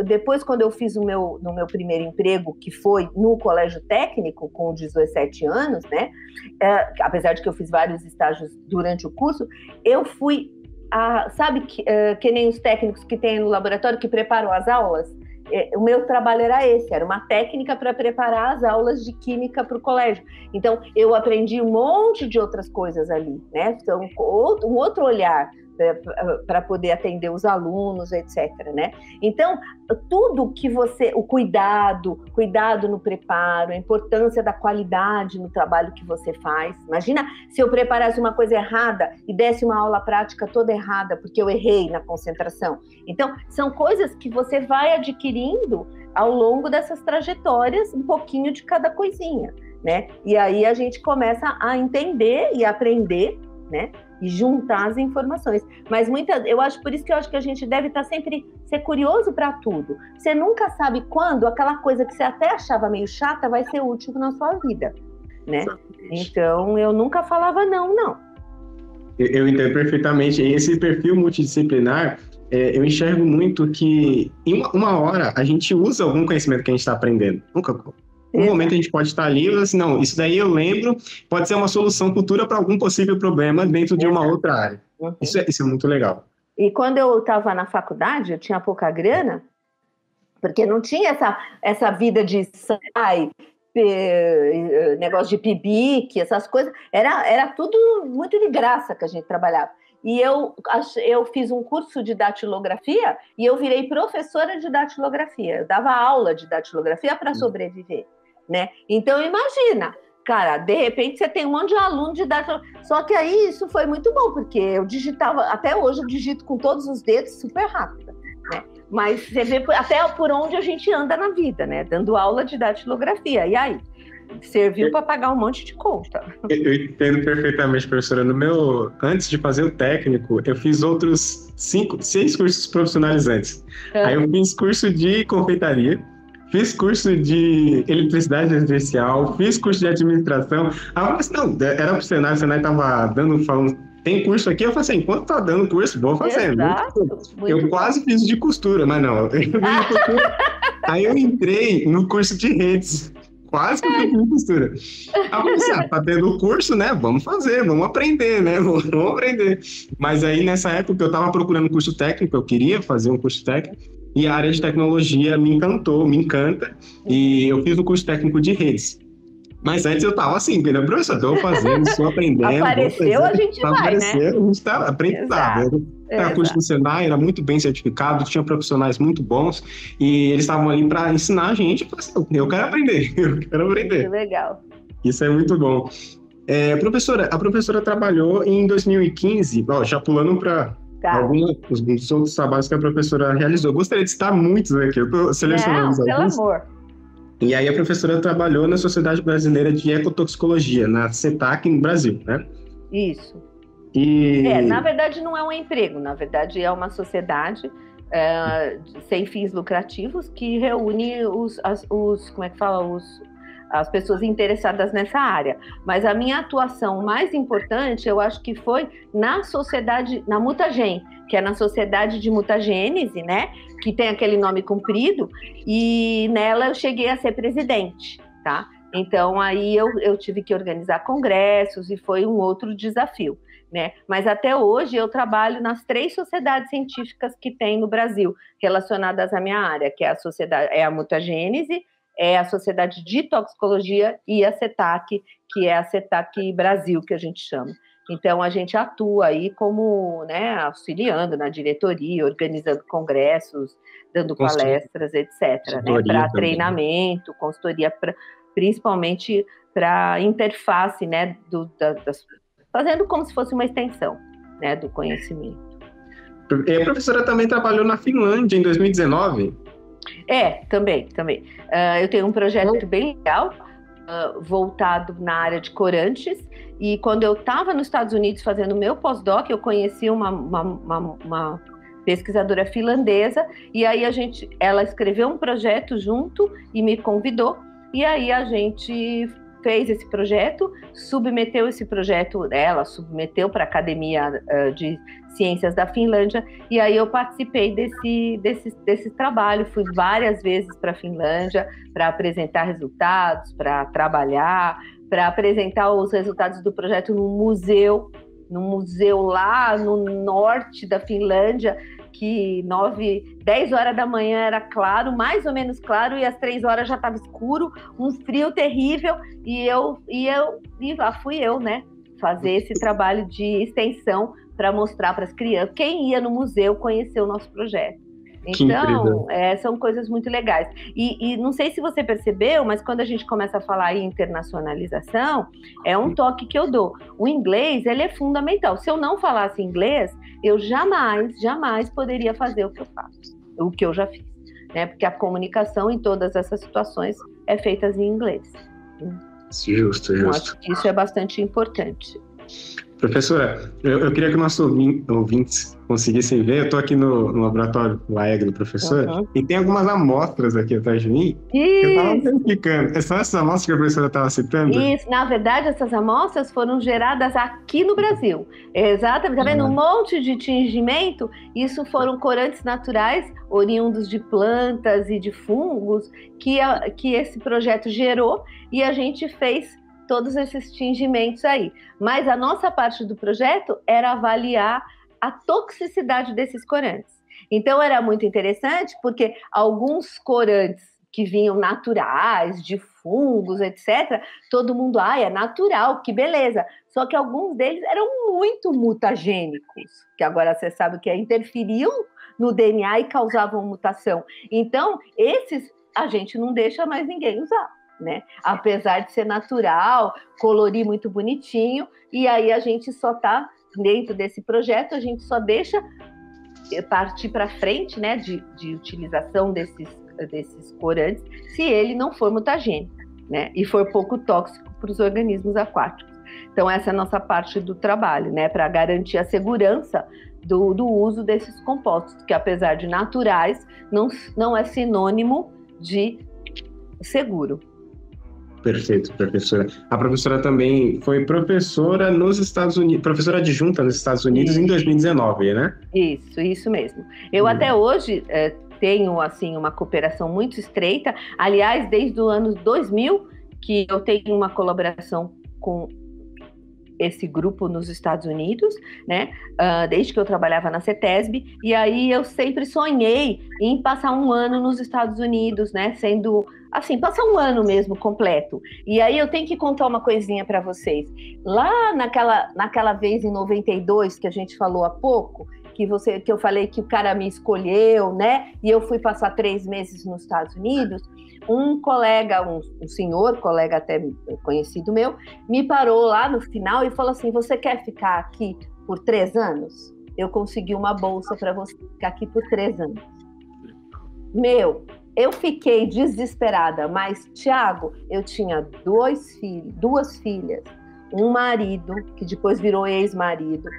[SPEAKER 2] depois quando eu fiz no meu primeiro emprego, que foi no colégio técnico, com 17 anos, né? Apesar de que eu fiz vários estágios durante o curso, eu fui... sabe que nem os técnicos que tem no laboratório que preparam as aulas? O meu trabalho era uma técnica para preparar as aulas de química para o colégio. Então, eu aprendi um monte de outras coisas ali, né? Então, um outro olhar para poder atender os alunos, etc., né? Então, tudo que o cuidado no preparo, a importância da qualidade no trabalho que você faz. Imagina se eu preparasse uma coisa errada e desse uma aula prática toda errada, porque eu errei na concentração. Então, são coisas que você vai adquirindo ao longo dessas trajetórias, um pouquinho de cada coisinha, né? E aí a gente começa a entender e aprender, né? E juntar as informações. Mas eu acho, por isso que eu acho que a gente deve estar sempre ser curioso para tudo. Você nunca sabe quando aquela coisa que você até achava meio chata vai ser útil na sua vida, né? Então, eu nunca falava não.
[SPEAKER 1] Eu entendo perfeitamente. E esse perfil multidisciplinar, eu enxergo muito que em uma hora a gente usa algum conhecimento que a gente está aprendendo. Um momento a gente pode estar ali e falar assim, não, isso daí eu lembro, pode ser uma solução futura para algum possível problema dentro de uma outra área. Uhum. Isso é muito legal.
[SPEAKER 2] E quando eu estava na faculdade, eu tinha pouca grana, porque não tinha essa vida de negócio de PIBIC, essas coisas, era tudo muito de graça que a gente trabalhava. E eu fiz um curso de datilografia e eu virei professora de datilografia. Eu dava aula de datilografia para sobreviver, né? Então, imagina, cara, de repente você tem um monte de aluno de datilografia. Só que aí isso foi muito bom, porque eu digitava, até hoje eu digito com todos os dedos super rápido, né? Mas você vê até por onde a gente anda na vida, né? Dando aula de datilografia. E aí? Serviu para pagar um monte de conta.
[SPEAKER 1] Eu entendo perfeitamente, professora. Antes de fazer o técnico, eu fiz outros 6 cursos profissionalizantes. Aí eu fiz curso de confeitaria, fiz curso de eletricidade residencial, fiz curso de administração. Mas não, era pro Senai, o Senai estava falando, tem curso aqui, eu falei assim, enquanto tá dando curso, vou fazendo. Eu quase fiz de costura, mas não. Aí eu entrei no curso de redes. Quase que eu fiz de costura. Aí eu pensei, tá tendo o curso, né? Vamos fazer, vamos aprender, né? Vamos aprender. Mas aí, nessa época, eu tava procurando curso técnico, eu queria fazer um curso técnico, e a área de tecnologia me encanta, e eu fiz o curso técnico de redes. Mas antes eu tava assim, né? Professor, estou fazendo, estou aprendendo.
[SPEAKER 2] Apareceu, a gente vai, né?
[SPEAKER 1] A gente tá aprendizado. Era curso do Senai, era muito bem certificado, tinha profissionais muito bons, e eles estavam ali para ensinar a gente. Eu quero aprender,
[SPEAKER 2] Que legal.
[SPEAKER 1] Isso é muito bom. A professora trabalhou em 2015, já pulando para alguns dos outros trabalhos que a professora realizou. Gostaria de citar muitos aqui, eu estou selecionando alguns.
[SPEAKER 2] Pelo amor.
[SPEAKER 1] E aí a professora trabalhou na Sociedade Brasileira de Ecotoxicologia, na CETAC, no Brasil, né?
[SPEAKER 2] Isso.
[SPEAKER 1] E...
[SPEAKER 2] na verdade não é um emprego, na verdade é uma sociedade sem fins lucrativos que reúne as pessoas interessadas nessa área. Mas a minha atuação mais importante, eu acho que foi na sociedade, na Mutagen, que é na Sociedade de Mutagênese, né? Que tem aquele nome comprido, e nela eu cheguei a ser presidente, tá? Então aí eu tive que organizar congressos e foi um outro desafio, né? Mas até hoje eu trabalho nas 3 sociedades científicas que tem no Brasil relacionadas à minha área, que é a Mutagênese, é a Sociedade de Toxicologia e a CETAC, que é a CETAC Brasil, que a gente chama. Então, a gente atua aí como, né, auxiliando na diretoria, organizando congressos, dando palestras, etc., né, para treinamento, consultoria, principalmente para interface, né, fazendo como se fosse uma extensão, né, do conhecimento.
[SPEAKER 1] A professora também trabalhou na Finlândia em 2019?
[SPEAKER 2] Também. Eu tenho um projeto bem legal, voltado na área de corantes, e quando eu estava nos Estados Unidos fazendo o meu pós-doc, eu conheci uma pesquisadora finlandesa, e aí ela escreveu um projeto junto e me convidou, e aí a gente fez esse projeto, ela submeteu para a Academia de Ciências da Finlândia, e aí eu participei desse trabalho, fui várias vezes para a Finlândia para apresentar resultados, para trabalhar, para apresentar os resultados do projeto num museu lá no norte da Finlândia, que 10 horas da manhã era claro, mais ou menos claro, e às 3 horas já estava escuro, um frio terrível, e lá fui eu, né, fazer esse trabalho de extensão para mostrar para as crianças. Quem ia no museu conhecer o nosso projeto. Então, são coisas muito legais. E não sei se você percebeu, mas quando a gente começa a falar em internacionalização, é um toque que eu dou. O inglês, ele é fundamental. Se eu não falasse inglês, eu jamais poderia fazer o que eu faço, o que eu já fiz, né? Porque a comunicação em todas essas situações é feita em inglês.
[SPEAKER 1] Justo.
[SPEAKER 2] Eu acho que isso é bastante importante.
[SPEAKER 1] Professora, eu queria que nossos ouvintes conseguissem ver. Eu estou aqui no laboratório LAEG do professor, e tem algumas amostras aqui atrás de mim que eu estava verificando. São essas amostras que a professora estava citando?
[SPEAKER 2] Isso, na verdade, essas amostras foram geradas aqui no Brasil. Exatamente, tá vendo? Um monte de tingimento, isso foram corantes naturais, oriundos de plantas e de fungos, que esse projeto gerou, e a gente fez todos esses tingimentos aí. Mas a nossa parte do projeto era avaliar a toxicidade desses corantes. Então era muito interessante, porque alguns corantes que vinham naturais, de fungos, etc., todo mundo, é natural, que beleza. Só que alguns deles eram muito mutagênicos, que agora você sabe o que é, interferiam no DNA e causavam mutação. Então, esses a gente não deixa mais ninguém usar, né? Apesar de ser natural, colorir muito bonitinho, e aí a gente só está dentro desse projeto, a gente só deixa partir para frente, né, de utilização desses corantes, se ele não for mutagênico, né, e for pouco tóxico para os organismos aquáticos. Então essa é a nossa parte do trabalho, né, para garantir a segurança do uso desses compostos, que apesar de naturais, não é sinônimo de seguro.
[SPEAKER 1] Perfeito, professora. A professora também foi professora nos Estados Unidos, professora adjunta nos Estados Unidos em 2019, né?
[SPEAKER 2] Isso mesmo. Eu até hoje tenho, assim, uma cooperação muito estreita. Aliás, desde o ano 2000, que eu tenho uma colaboração com esse grupo nos Estados Unidos, né? Desde que eu trabalhava na CETESB, e aí eu sempre sonhei em passar um ano nos Estados Unidos, né? Sendo, assim, passar um ano mesmo completo. E aí eu tenho que contar uma coisinha para vocês. Lá naquela vez em 92, que a gente falou há pouco, que eu falei que o cara me escolheu, né? E eu fui passar 3 meses nos Estados Unidos. Um colega, um senhor, colega até conhecido meu, me parou lá no final e falou assim: você quer ficar aqui por 3 anos? Eu consegui uma bolsa para você ficar aqui por 3 anos. Eu fiquei desesperada, mas, Tiago, eu tinha 2 filhas, um marido, que depois virou ex-marido,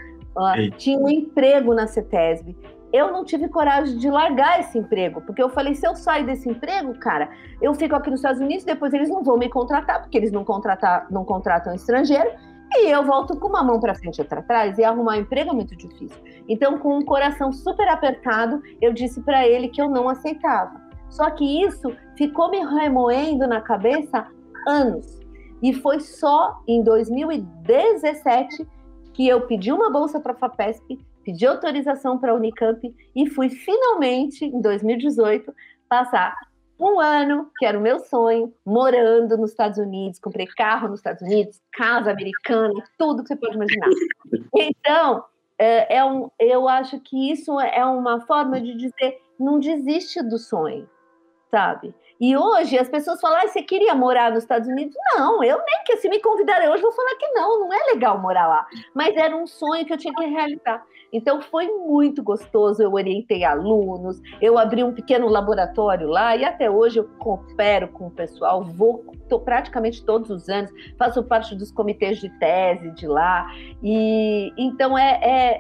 [SPEAKER 2] tinha um emprego na CETESB. Eu não tive coragem de largar esse emprego, porque eu falei, se eu sair desse emprego, cara, eu fico aqui nos Estados Unidos, depois eles não vão me contratar, porque eles não contratam estrangeiro, e eu volto com uma mão para frente e outra atrás, e arrumar um emprego é muito difícil. Então, com um coração super apertado, eu disse para ele que eu não aceitava. Só que isso ficou me remoendo na cabeça anos. E foi só em 2017 que eu pedi uma bolsa para a FAPESP, pedi autorização para a Unicamp e fui finalmente, em 2018, passar um ano, que era o meu sonho, morando nos Estados Unidos. Comprei carro nos Estados Unidos, casa americana, tudo que você pode imaginar. Então, eu acho que isso é uma forma de dizer, não desiste do sonho, sabe? E hoje as pessoas falam, você queria morar nos Estados Unidos? Não, eu nem que se me convidarem hoje, vou falar que não é legal morar lá. Mas era um sonho que eu tinha que realizar. Então foi muito gostoso, eu orientei alunos, eu abri um pequeno laboratório lá e até hoje eu coopero com o pessoal, estou praticamente todos os anos, faço parte dos comitês de tese de lá. E então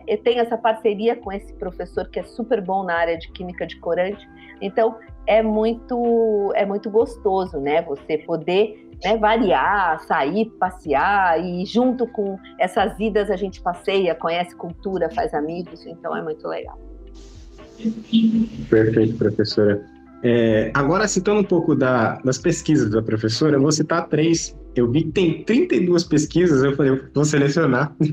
[SPEAKER 2] eu tenho essa parceria com esse professor que é super bom na área de química de corante. Então é muito gostoso, né? Você poder, né, variar, sair, passear, e junto com essas idas a gente passeia, conhece cultura, faz amigos, então é muito legal.
[SPEAKER 1] Perfeito, professora. Agora, citando um pouco das pesquisas da professora, eu vou citar 3. Eu vi que tem 32 pesquisas, eu falei, vou selecionar.
[SPEAKER 2] O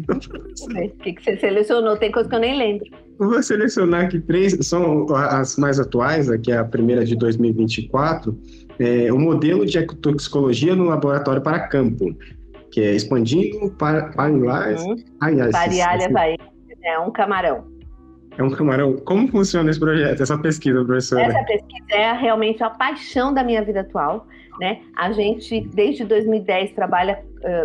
[SPEAKER 2] que você selecionou? Tem coisa que eu nem lembro.
[SPEAKER 1] Vou selecionar aqui 3, são as mais atuais, aqui é a primeira de 2024, o modelo de ecotoxicologia no laboratório para campo, que é expandindo Parialhas
[SPEAKER 2] É um camarão.
[SPEAKER 1] É um camarão. Como funciona esse projeto, essa pesquisa, professora?
[SPEAKER 2] Essa pesquisa é realmente a paixão da minha vida atual, né? A gente, desde 2010, trabalha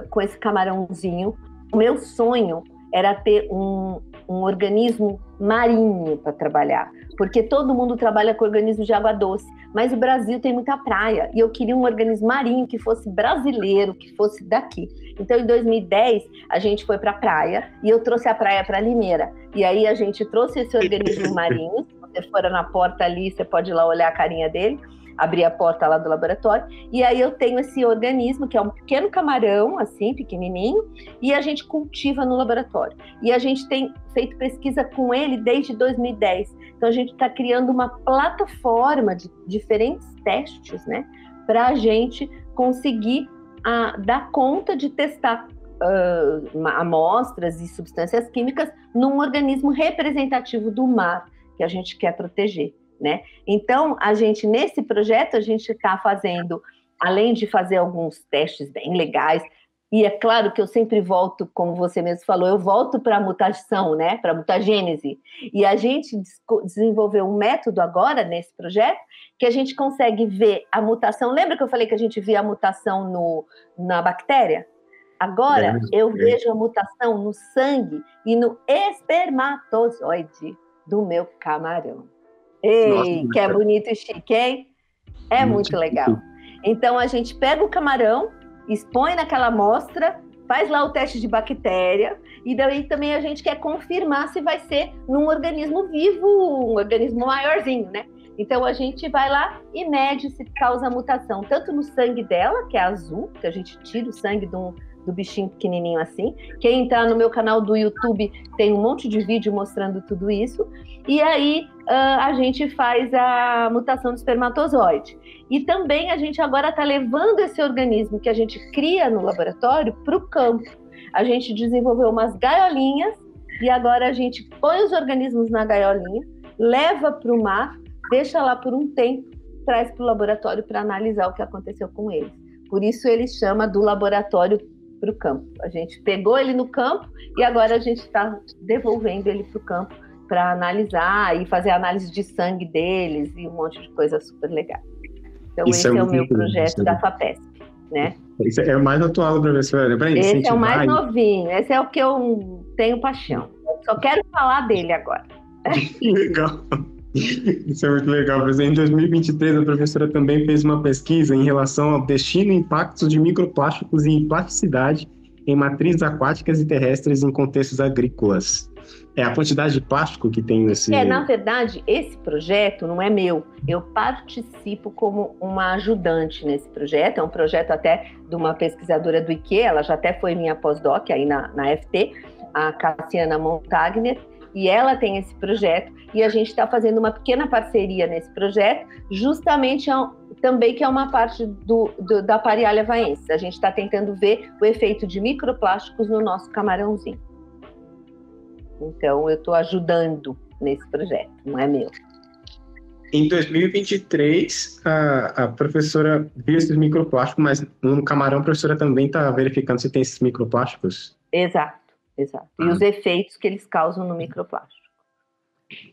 [SPEAKER 2] com esse camarãozinho. O meu sonho era ter um organismo marinho para trabalhar, porque todo mundo trabalha com organismo de água doce, mas o Brasil tem muita praia, e eu queria um organismo marinho que fosse brasileiro, que fosse daqui. Então, em 2010, a gente foi para a praia, e eu trouxe a praia para Limeira. E aí a gente trouxe esse organismo marinho. Se você for na porta ali, você pode ir lá olhar a carinha dele, abrir a porta lá do laboratório, e aí eu tenho esse organismo, que é um pequeno camarão, assim, pequenininho, e a gente cultiva no laboratório. E a gente tem feito pesquisa com ele desde 2010. Então a gente está criando uma plataforma de diferentes testes, né, para a gente conseguir dar conta de testar amostras e substâncias químicas num organismo representativo do mar, que a gente quer proteger. Né? Então, nesse projeto, a gente está fazendo, além de fazer alguns testes bem legais, e é claro que eu sempre volto, como você mesmo falou, eu volto para a mutação, né? Para a mutagênese. E a gente desenvolveu um método agora, nesse projeto, que a gente consegue ver a mutação. Lembra que eu falei que a gente via a mutação na bactéria? Agora, eu vejo a mutação no sangue e no espermatozoide do meu camarão. Ei, que é bonito e chique, hein? É muito legal. Então, a gente pega o camarão, expõe naquela amostra, faz lá o teste de bactéria, e daí também a gente quer confirmar se vai ser num organismo vivo, um organismo maiorzinho, né? Então, a gente vai lá e mede se causa mutação, tanto no sangue dela, que é azul, que a gente tira o sangue do bichinho pequenininho assim. Quem entrar no meu canal do YouTube tem um monte de vídeo mostrando tudo isso. E aí a gente faz a mutação do espermatozoide. E também a gente agora está levando esse organismo que a gente cria no laboratório para o campo. A gente desenvolveu umas gaiolinhas e agora a gente põe os organismos na gaiolinha, leva para o mar, deixa lá por um tempo, traz para o laboratório para analisar o que aconteceu com eles. Por isso ele chama do laboratório para o campo. A gente pegou ele no campo e agora a gente está devolvendo ele para o campo para analisar e fazer análise de sangue deles e um monte de coisa super legal. Então, esse é o meu projeto da FAPESP, né?
[SPEAKER 1] Esse é o mais atual, professora.
[SPEAKER 2] Esse é o mais novinho, esse é o que eu tenho paixão. Só quero falar dele agora.
[SPEAKER 1] Legal. Isso é muito legal. Por exemplo, em 2023, a professora também fez uma pesquisa em relação ao destino e impactos de microplásticos e plasticidade em matrizes aquáticas e terrestres em contextos agrícolas. É a quantidade de plástico que tem nesse...
[SPEAKER 2] Na verdade, esse projeto não é meu. Eu participo como uma ajudante nesse projeto. É um projeto até de uma pesquisadora do IQE, ela já até foi minha pós-doc aí na FT, a Cassiana Montagner, e ela tem esse projeto, e a gente está fazendo uma pequena parceria nesse projeto, justamente também que é uma parte da Parialha havaensis. A gente está tentando ver o efeito de microplásticos no nosso camarãozinho. Então, eu estou ajudando nesse projeto, não é meu.
[SPEAKER 1] Em 2023, a professora viu esses microplásticos, mas no camarão a professora também está verificando se tem esses microplásticos?
[SPEAKER 2] Exato. E os efeitos que eles causam no microplástico.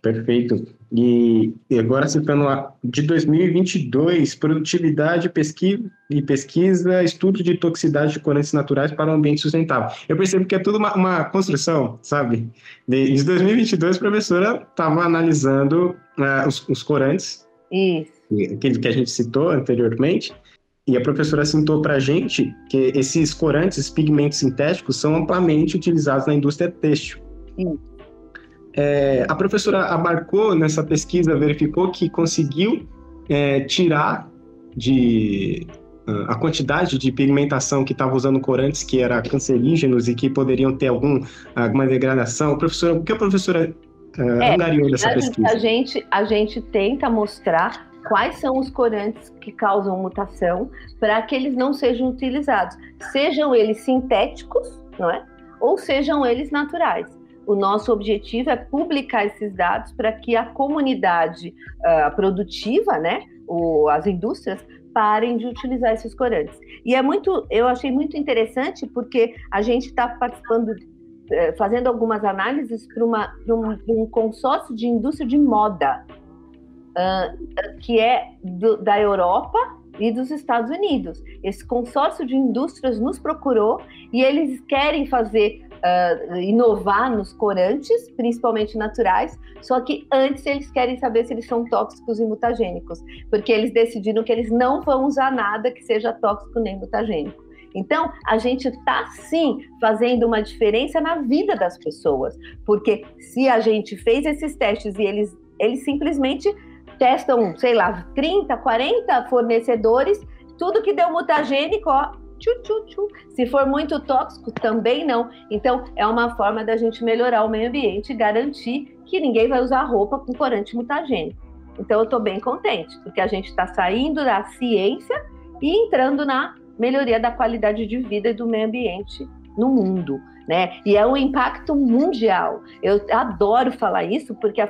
[SPEAKER 1] Perfeito. E agora citando de 2022, produtividade, pesquisa, estudo de toxicidade de corantes naturais para um ambiente sustentável. Eu percebo que é tudo uma construção, sabe? De 2022, a professora estava analisando os corantes,
[SPEAKER 2] isso,
[SPEAKER 1] aquele que a gente citou anteriormente, e a professora citou para a gente que esses corantes, pigmentos sintéticos, são amplamente utilizados na indústria têxtil. A professora abarcou nessa pesquisa, verificou que conseguiu tirar a quantidade de pigmentação que estava usando corantes que eram cancerígenos e que poderiam ter alguma degradação. Professora, o que a professora angariou dessa pesquisa?
[SPEAKER 2] A gente tenta mostrar quais são os corantes que causam mutação para que eles não sejam utilizados, sejam eles sintéticos, não é? Ou sejam eles naturais. O nosso objetivo é publicar esses dados para que a comunidade produtiva, né, as indústrias, parem de utilizar esses corantes. E eu achei muito interessante porque a gente está participando fazendo algumas análises para um consórcio de indústria de moda, que é da Europa e dos Estados Unidos. Esse consórcio de indústrias nos procurou e eles querem inovar nos corantes, principalmente naturais, só que antes eles querem saber se eles são tóxicos e mutagênicos, porque eles decidiram que eles não vão usar nada que seja tóxico nem mutagênico. Então, a gente está, sim, fazendo uma diferença na vida das pessoas, porque se a gente fez esses testes e eles simplesmente testam, sei lá, 30, 40 fornecedores, tudo que deu mutagênico, ó, se for muito tóxico, também não. Então, é uma forma da gente melhorar o meio ambiente e garantir que ninguém vai usar roupa com corante mutagênico. Então, eu estou bem contente, porque a gente está saindo da ciência e entrando na melhoria da qualidade de vida e do meio ambiente no mundo, né? E é um impacto mundial. Eu adoro falar isso, porque a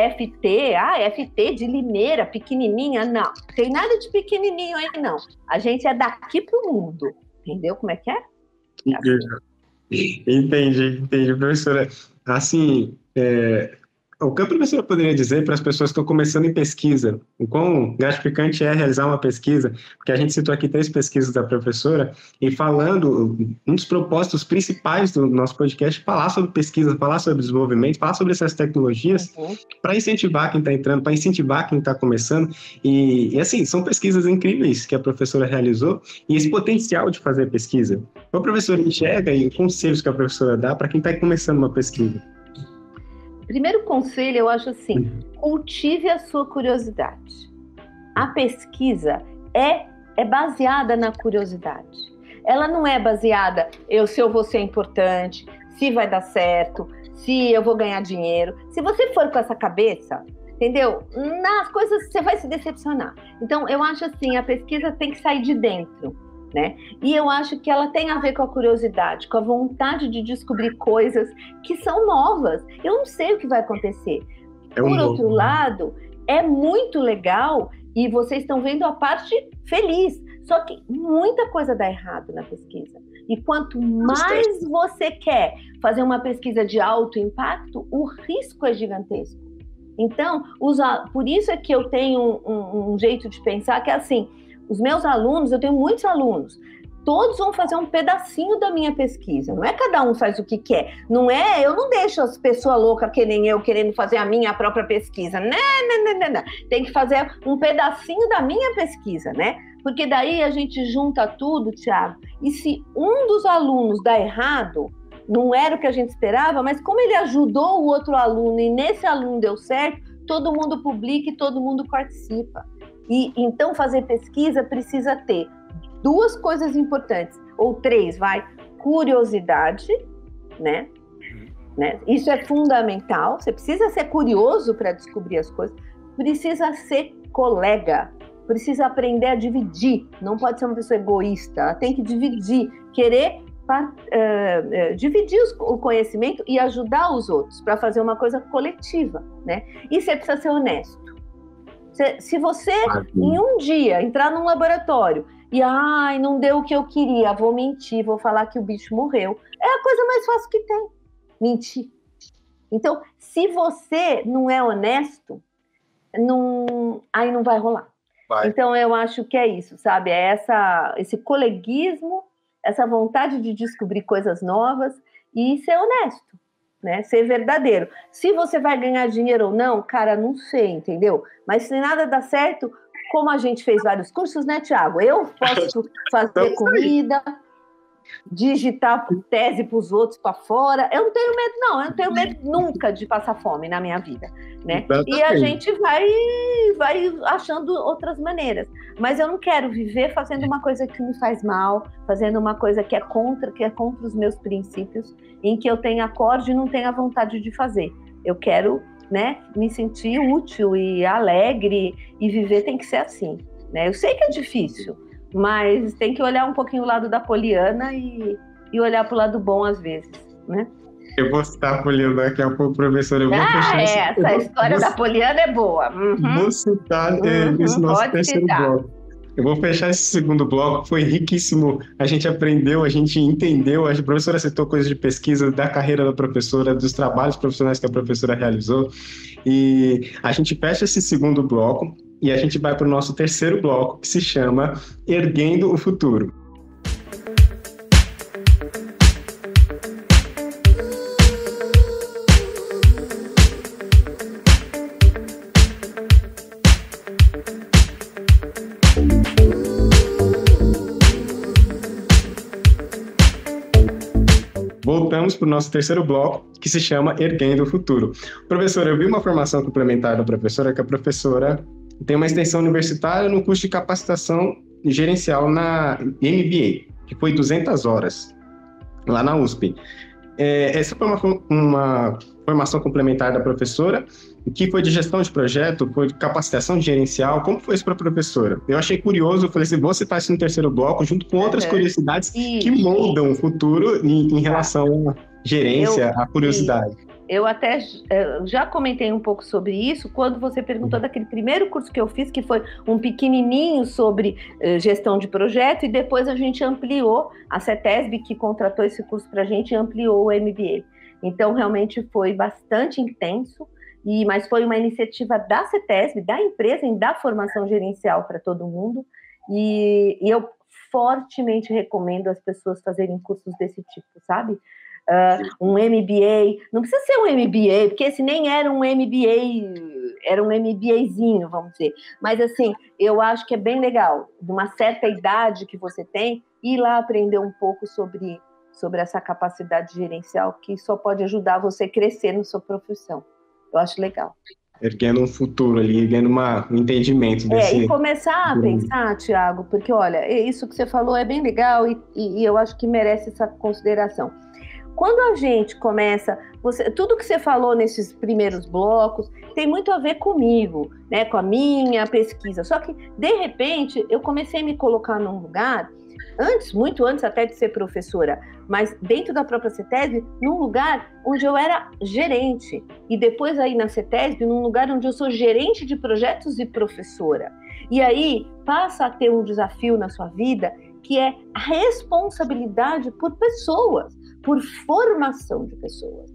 [SPEAKER 2] FT de Limeira, pequenininha, não. Tem nada de pequenininho aí, não. A gente é daqui pro mundo. Entendeu como é que é?
[SPEAKER 1] Entendi, professora. Assim, o que a professora poderia dizer para as pessoas que estão começando em pesquisa? O quão gratificante é realizar uma pesquisa? Porque a gente citou aqui 3 pesquisas da professora e falando, um dos propósitos principais do nosso podcast é falar sobre pesquisa, falar sobre desenvolvimento, falar sobre essas tecnologias para incentivar quem está entrando, para incentivar quem está começando. E assim, são pesquisas incríveis que a professora realizou e esse potencial de fazer pesquisa. Então, a professora enxerga e conselhos que a professora dá para quem está começando uma pesquisa.
[SPEAKER 2] Primeiro conselho, eu acho assim, cultive a sua curiosidade. A pesquisa é baseada na curiosidade. Ela não é baseada se eu vou ser importante, se vai dar certo, se eu vou ganhar dinheiro. Se você for com essa cabeça, entendeu? Nas coisas você vai se decepcionar. Então, eu acho assim, a pesquisa tem que sair de dentro, né? E eu acho que ela tem a ver com a curiosidade, com a vontade de descobrir coisas que são novas. Eu não sei o que vai acontecer. Por outro lado, é muito legal e vocês estão vendo a parte feliz. Só que muita coisa dá errado na pesquisa. E quanto mais você quer fazer uma pesquisa de alto impacto, o risco é gigantesco. Então, por isso é que eu tenho um jeito de pensar que é assim, os meus alunos, eu tenho muitos alunos, todos vão fazer um pedacinho da minha pesquisa, não é cada um faz o que quer, eu não deixo as pessoas loucas que nem eu querendo fazer a minha própria pesquisa, não, tem que fazer um pedacinho da minha pesquisa, né? Porque daí a gente junta tudo, Thiago, e se um dos alunos dá errado, não era o que a gente esperava, mas como ele ajudou o outro aluno e nesse aluno deu certo, todo mundo publica e todo mundo participa. E então fazer pesquisa precisa ter 2 coisas importantes, ou 3, curiosidade, né? Isso é fundamental, você precisa ser curioso para descobrir as coisas, precisa ser colega, precisa aprender a dividir, não pode ser uma pessoa egoísta, ela tem que dividir, querer dividir o conhecimento e ajudar os outros para fazer uma coisa coletiva, né? E você precisa ser honesto. Se você, em um dia, entrar num laboratório e, não deu o que eu queria, vou mentir, vou falar que o bicho morreu, é a coisa mais fácil que tem, mentir. Então, se você não é honesto, aí não vai rolar. Então, eu acho que é isso, sabe? É esse coleguismo, essa vontade de descobrir coisas novas e ser honesto. Né, ser verdadeiro. Se você vai ganhar dinheiro ou não, cara, não sei, entendeu? Mas se nada dá certo, como a gente fez vários cursos, né, Thiago? Eu posso fazer comida, digitar tese para os outros para fora. Eu não tenho medo, não. Eu não tenho medo nunca de passar fome na minha vida, né? E a gente vai achando outras maneiras. Mas eu não quero viver fazendo uma coisa que me faz mal, fazendo uma coisa que é contra os meus princípios, em que eu tenha acorde e não tenha vontade de fazer. Eu quero, né, me sentir útil e alegre, e viver tem que ser assim, né? Eu sei que é difícil, mas tem que olhar um pouquinho o lado da Poliana e olhar para o lado bom às vezes, né?
[SPEAKER 1] Eu vou citar a Poliana daqui a pouco, professor. Eu vou fechar
[SPEAKER 2] essa história da Poliana é boa.
[SPEAKER 1] Vou citar nesse nosso terceiro bloco. Eu vou fechar esse segundo bloco, foi riquíssimo, a gente aprendeu, a gente entendeu, a professora citou coisas de pesquisa da carreira da professora, dos trabalhos profissionais que a professora realizou, e a gente fecha esse segundo bloco e a gente vai para o nosso terceiro bloco, que se chama Erguendo o Futuro. Voltamos para o nosso terceiro bloco, que se chama Erguendo o Futuro. Professora, eu vi uma formação complementar da professora, que a professora tem uma extensão universitária no curso de capacitação gerencial na MBA, que foi 200 horas, lá na USP. Essa foi uma formação complementar da professora, que foi de gestão de projeto, foi de capacitação gerencial. Como foi isso para a professora? Eu achei curioso, eu falei assim, vou citar isso no terceiro bloco, junto com outras curiosidades que moldam o futuro em relação à gerência, à curiosidade.
[SPEAKER 2] Eu até já comentei um pouco sobre isso quando você perguntou daquele primeiro curso que eu fiz, que foi um pequenininho sobre gestão de projeto, e depois a gente ampliou, a CETESB que contratou esse curso para a gente ampliou o MBA. Então, realmente foi bastante intenso, mas foi uma iniciativa da CETESB, da empresa, em dar formação gerencial para todo mundo, e eu fortemente recomendo as pessoas fazerem cursos desse tipo, sabe? Um MBA, não precisa ser um MBA, porque esse nem era um MBA, era um MBAzinho, vamos dizer, mas assim, eu acho que é bem legal, de uma certa idade que você tem, ir lá aprender um pouco sobre essa capacidade gerencial, que só pode ajudar você a crescer na sua profissão. Eu acho legal.
[SPEAKER 1] Erguendo um futuro ali, erguendo um entendimento desse...
[SPEAKER 2] E começar a pensar, Tiago, porque, olha, isso que você falou é bem legal e eu acho que merece essa consideração. Quando a gente começa... tudo que você falou nesses primeiros blocos tem muito a ver comigo, né, com a minha pesquisa. Só que, de repente, eu comecei a me colocar num lugar... muito antes até de ser professora, mas dentro da própria CETESB, num lugar onde eu era gerente, e depois aí na CETESB, num lugar onde eu sou gerente de projetos e professora. E aí passa a ter um desafio na sua vida, que é a responsabilidade por pessoas, por formação de pessoas.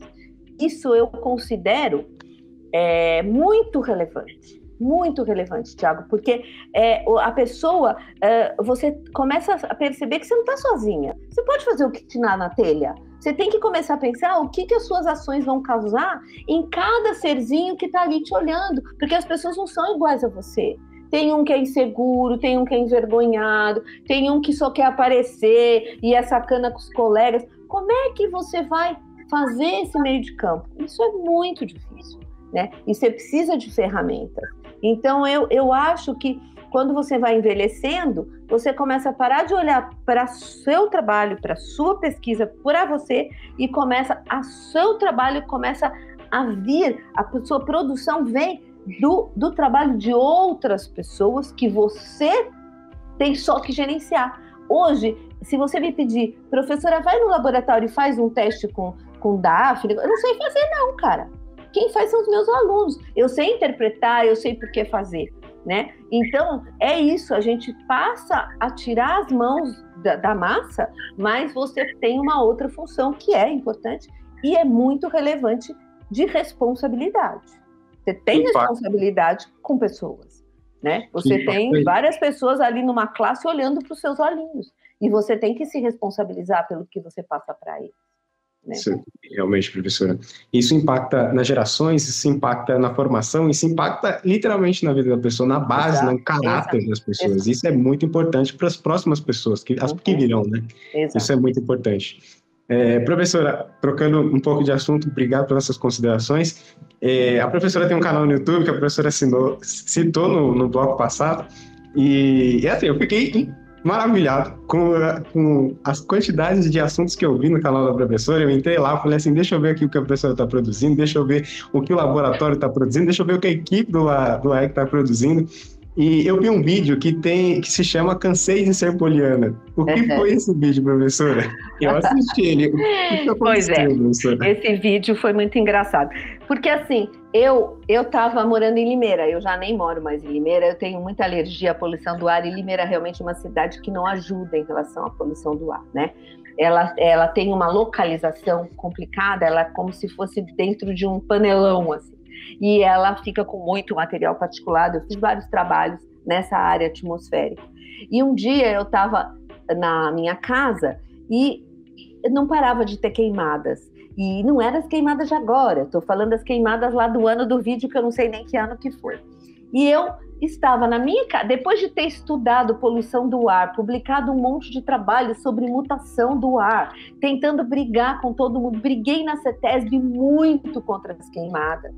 [SPEAKER 2] Isso eu considero muito relevante, Thiago, porque a pessoa, você começa a perceber que você não está sozinha. Você pode fazer o que te dá na telha. Você tem que começar a pensar o que as suas ações vão causar em cada serzinho que está ali te olhando, porque as pessoas não são iguais a você. Tem um que é inseguro, tem um que é envergonhado, tem um que só quer aparecer e é sacana com os colegas. Como é que você vai fazer esse meio de campo? Isso é muito difícil, né? E você precisa de ferramentas. Então, eu acho que quando você vai envelhecendo, você começa a parar de olhar para o seu trabalho, para a sua pesquisa, para você, e seu trabalho começa a vir, a sua produção vem do trabalho de outras pessoas que você tem só que gerenciar. Hoje, se você me pedir, professora, vai no laboratório e faz um teste com Daphne, eu não sei fazer não, cara. Quem faz são os meus alunos. Eu sei interpretar, eu sei por que fazer, né? Então, é isso, a gente passa a tirar as mãos da massa, mas você tem uma outra função que é importante e é muito relevante de responsabilidade. Você tem responsabilidade com pessoas, né? Você tem várias pessoas ali numa classe olhando para os seus olhinhos e você tem que se responsabilizar pelo que você passa para eles. Né?
[SPEAKER 1] Sim, realmente, professora. Isso impacta nas gerações, isso impacta na formação, isso impacta literalmente na vida da pessoa, na base, no caráter das pessoas. Isso é muito importante para as próximas pessoas, as que virão, né? Isso é muito importante. Professora, trocando um pouco de assunto, obrigado pelas suas considerações. A professora tem um canal no YouTube que a professora citou no bloco passado, e assim, eu fiquei maravilhado com as quantidades de assuntos que eu vi no canal da professora. Eu entrei lá, falei assim, deixa eu ver aqui o que a professora está produzindo, deixa eu ver o que o laboratório está produzindo, deixa eu ver o que a equipe do AEC está produzindo. E eu vi um vídeo que se chama Cansei de Ser Poliana. O que foi esse vídeo, professora? Eu assisti ele. O que aconteceu,
[SPEAKER 2] pois é,
[SPEAKER 1] professora?
[SPEAKER 2] Esse vídeo foi muito engraçado. Porque assim, eu estava morando em Limeira, eu já nem moro mais em Limeira, eu tenho muita alergia à poluição do ar, e Limeira é realmente uma cidade que não ajuda em relação à poluição do ar, né? Ela tem uma localização complicada, ela é como se fosse dentro de um panelão, assim. E ela fica com muito material particulado. Eu fiz vários trabalhos nessa área atmosférica. E um dia eu estava na minha casa e não parava de ter queimadas. E não eram as queimadas de agora, estou falando das queimadas lá do ano do vídeo, que eu não sei nem que ano que foi. E eu estava na minha casa, depois de ter estudado poluição do ar, publicado um monte de trabalho sobre mutação do ar, tentando brigar com todo mundo, briguei na CETESB muito contra as queimadas.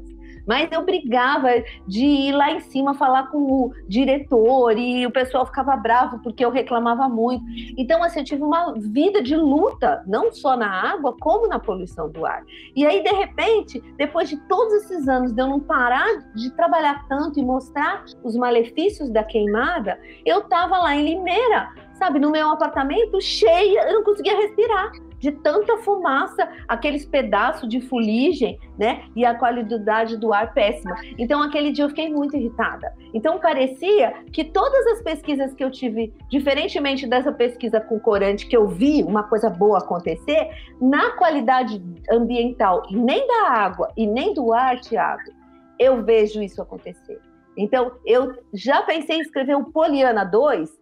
[SPEAKER 2] Mas eu brigava de ir lá em cima falar com o diretor e o pessoal ficava bravo porque eu reclamava muito. Então, assim, eu tive uma vida de luta, não só na água, como na poluição do ar. E aí, de repente, depois de todos esses anos de eu não parar de trabalhar tanto e mostrar os malefícios da queimada, eu estava lá em Limeira, sabe, no meu apartamento, cheia, eu não conseguia respirar de tanta fumaça, aqueles pedaços de fuligem, né? E a qualidade do ar péssima. Então, aquele dia eu fiquei muito irritada. Então, parecia que todas as pesquisas que eu tive, diferentemente dessa pesquisa com corante, que eu vi uma coisa boa acontecer, na qualidade ambiental, nem da água e nem do ar, Tiago, eu vejo isso acontecer. Então, eu já pensei em escrever o Poliana 2,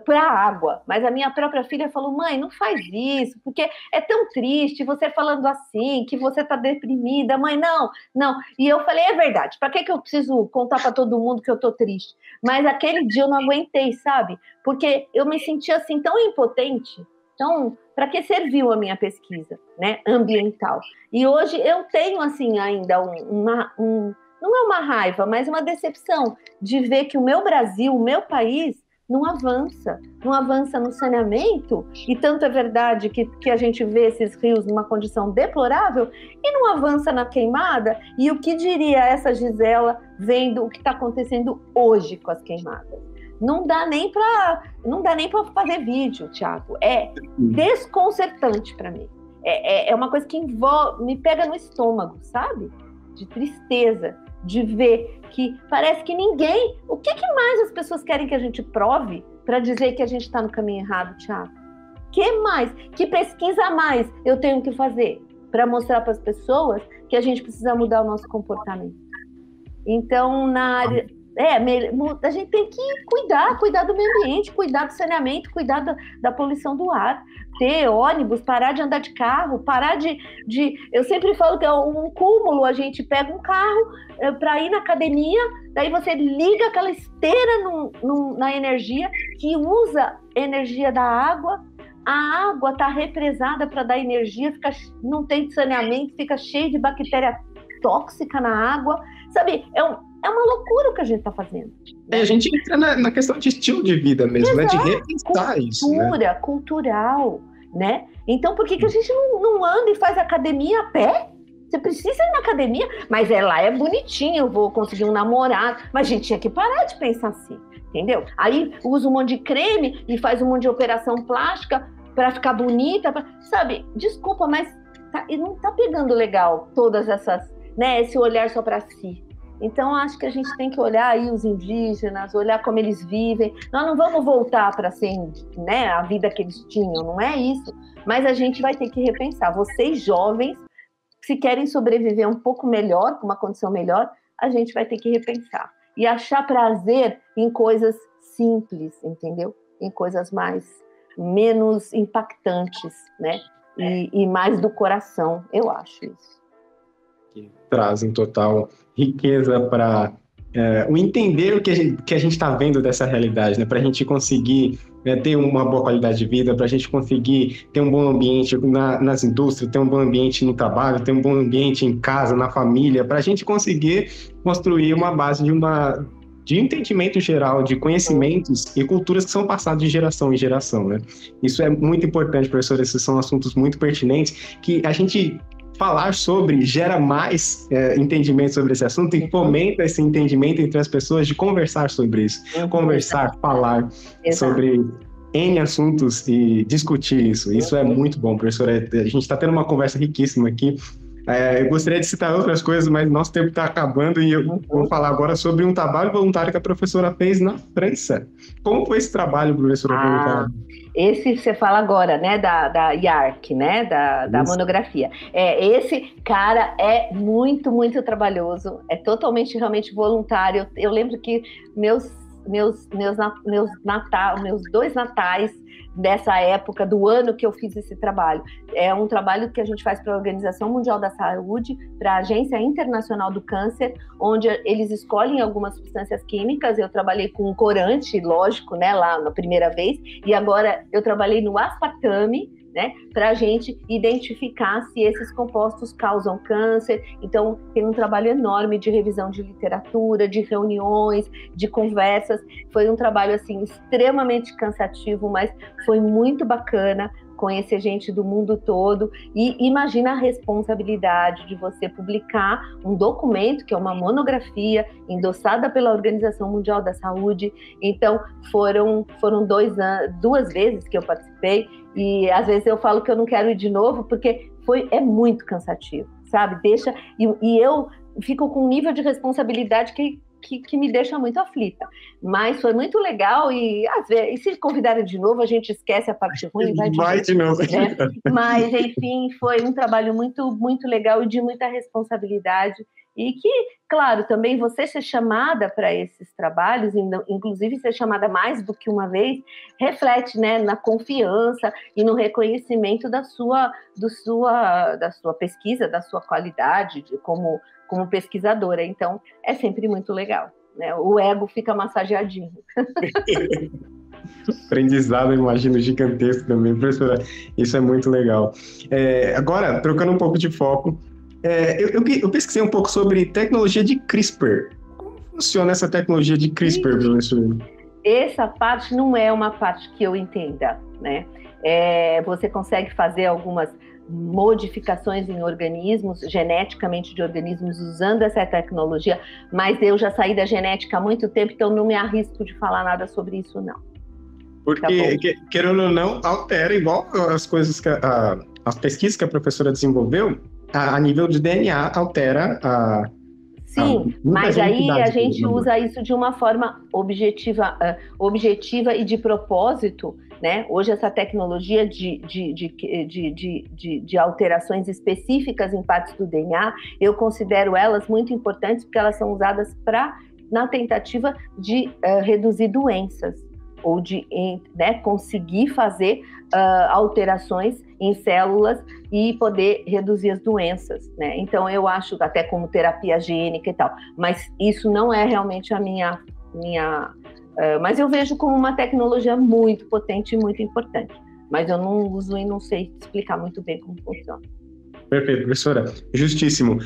[SPEAKER 2] para a água, mas a minha própria filha falou: mãe, não faz isso, porque é tão triste você falando assim, que você está deprimida. Mãe, não. E eu falei: é verdade, para que eu preciso contar para todo mundo que eu estou triste? Mas aquele dia eu não aguentei, sabe? Porque eu me sentia assim tão impotente. Então, para que serviu a minha pesquisa, né, ambiental? E hoje eu tenho assim ainda não é uma raiva, mas uma decepção de ver que o meu Brasil, o meu país, não avança no saneamento, e tanto é verdade que a gente vê esses rios numa condição deplorável, e não avança na queimada. E o que diria essa Gisela vendo o que está acontecendo hoje com as queimadas? Não dá nem para fazer vídeo, Thiago. É desconcertante para mim. É uma coisa que me pega no estômago, sabe? De tristeza, de ver que parece que ninguém... O que mais as pessoas querem que a gente prove para dizer que a gente está no caminho errado, Thiago? Que mais? Que pesquisa a mais eu tenho que fazer para mostrar para as pessoas que a gente precisa mudar o nosso comportamento? Então, na área... a gente tem que cuidar do meio ambiente, cuidar do saneamento, cuidar da poluição do ar, ter ônibus, parar de andar de carro, parar de... Eu sempre falo que é um cúmulo. A gente pega um carro para ir na academia, daí você liga aquela esteira na energia, que usa energia da água, a água está represada para dar energia, não tem saneamento, fica cheio de bactéria tóxica na água, sabe? É uma loucura o que a gente está fazendo.
[SPEAKER 1] A gente entra na questão de estilo de vida mesmo, né? De repensar isso, né? Cultura
[SPEAKER 2] cultural, né? Então, por que a gente não anda e faz academia a pé? Você precisa ir na academia, mas lá é bonitinho, eu vou conseguir um namorado. Mas a gente tinha que parar de pensar assim, entendeu? Aí usa um monte de creme e faz um monte de operação plástica para ficar bonita, sabe? Desculpa, mas não tá pegando legal todas essas, né? Esse olhar só para si. Então, acho que a gente tem que olhar aí os indígenas, olhar como eles vivem. Nós não vamos voltar para ser, né, a vida que eles tinham, não é isso. Mas a gente vai ter que repensar. Vocês, jovens, se querem sobreviver um pouco melhor, com uma condição melhor, a gente vai ter que repensar. E achar prazer em coisas simples, entendeu? Em coisas menos impactantes, né? E mais do coração, eu acho isso.
[SPEAKER 1] Que trazem total riqueza para o entender o que a gente está vendo dessa realidade, né? Para a gente conseguir ter uma boa qualidade de vida, para a gente conseguir ter um bom ambiente nas indústrias, ter um bom ambiente no trabalho, ter um bom ambiente em casa, na família, para a gente conseguir construir uma base de entendimento geral, de conhecimentos e culturas que são passados de geração em geração, né? Isso é muito importante, professor. Esses são assuntos muito pertinentes que a gente falar sobre gera mais entendimento sobre esse assunto e fomenta esse entendimento entre as pessoas de conversar sobre isso. Conversar, falar sobre N assuntos e discutir isso. Isso é muito bom, professora. A gente está tendo uma conversa riquíssima aqui. Eu gostaria de citar outras coisas, mas nosso tempo está acabando e eu vou falar agora sobre um trabalho voluntário que a professora fez na França. Como foi esse trabalho, professora?
[SPEAKER 2] Esse você fala agora, né, da IARC, né, da monografia. Esse cara é muito, muito trabalhoso, é totalmente, realmente voluntário. Eu lembro que meus 2 natais dessa época do ano que eu fiz esse trabalho. É um trabalho que a gente faz para a Organização Mundial da Saúde, para a Agência Internacional do Câncer, onde eles escolhem algumas substâncias químicas. Eu trabalhei com um corante, lógico, né, lá na primeira vez, e agora eu trabalhei no aspartame, né, para a gente identificar se esses compostos causam câncer. Então, tem um trabalho enorme de revisão de literatura, de reuniões, de conversas. Foi um trabalho, assim, extremamente cansativo, mas foi muito bacana conhecer gente do mundo todo. E imagina a responsabilidade de você publicar um documento, que é uma monografia, endossada pela Organização Mundial da Saúde. Então, foram 2 vezes que eu participei, e às vezes eu falo que eu não quero ir de novo, porque é muito cansativo, sabe? E eu fico com um nível de responsabilidade que me deixa muito aflita. Mas foi muito legal, e às vezes, se convidarem de novo, a gente esquece a parte ruim, vai de novo. Né? Mas, enfim, foi um trabalho muito, muito legal e de muita responsabilidade. E que, claro, também você ser chamada para esses trabalhos, inclusive ser chamada mais do que uma vez, reflete, né, na confiança e no reconhecimento da sua pesquisa, da sua qualidade como pesquisadora. Então, é sempre muito legal, né? O ego fica massageadinho.
[SPEAKER 1] Aprendizado, eu imagino, gigantesco também, professora. Isso é muito legal. Agora, trocando um pouco de foco, eu pesquisei um pouco sobre tecnologia de CRISPR. Como funciona essa tecnologia de CRISPR, professora?
[SPEAKER 2] Essa parte não é uma parte que eu entenda, né? Você consegue fazer algumas modificações em organismos, geneticamente de organismos, usando essa tecnologia, mas eu já saí da genética há muito tempo, então não me arrisco de falar nada sobre isso, não.
[SPEAKER 1] Porque, querendo ou não, altera igual as coisas as pesquisas que a professora desenvolveu, a nível de DNA, altera
[SPEAKER 2] Sim, mas aí a gente usa isso de uma forma objetiva e de propósito, né? Hoje essa tecnologia de alterações específicas em partes do DNA, eu considero elas muito importantes porque elas são usadas na tentativa de reduzir doenças ou de conseguir fazer alterações em células e poder reduzir as doenças, né? Então eu acho, até como terapia gênica e tal, mas isso não é realmente a minha mas eu vejo como uma tecnologia muito potente e muito importante, mas eu não uso e não sei explicar muito bem como funciona.
[SPEAKER 1] Perfeito, professora. Justíssimo.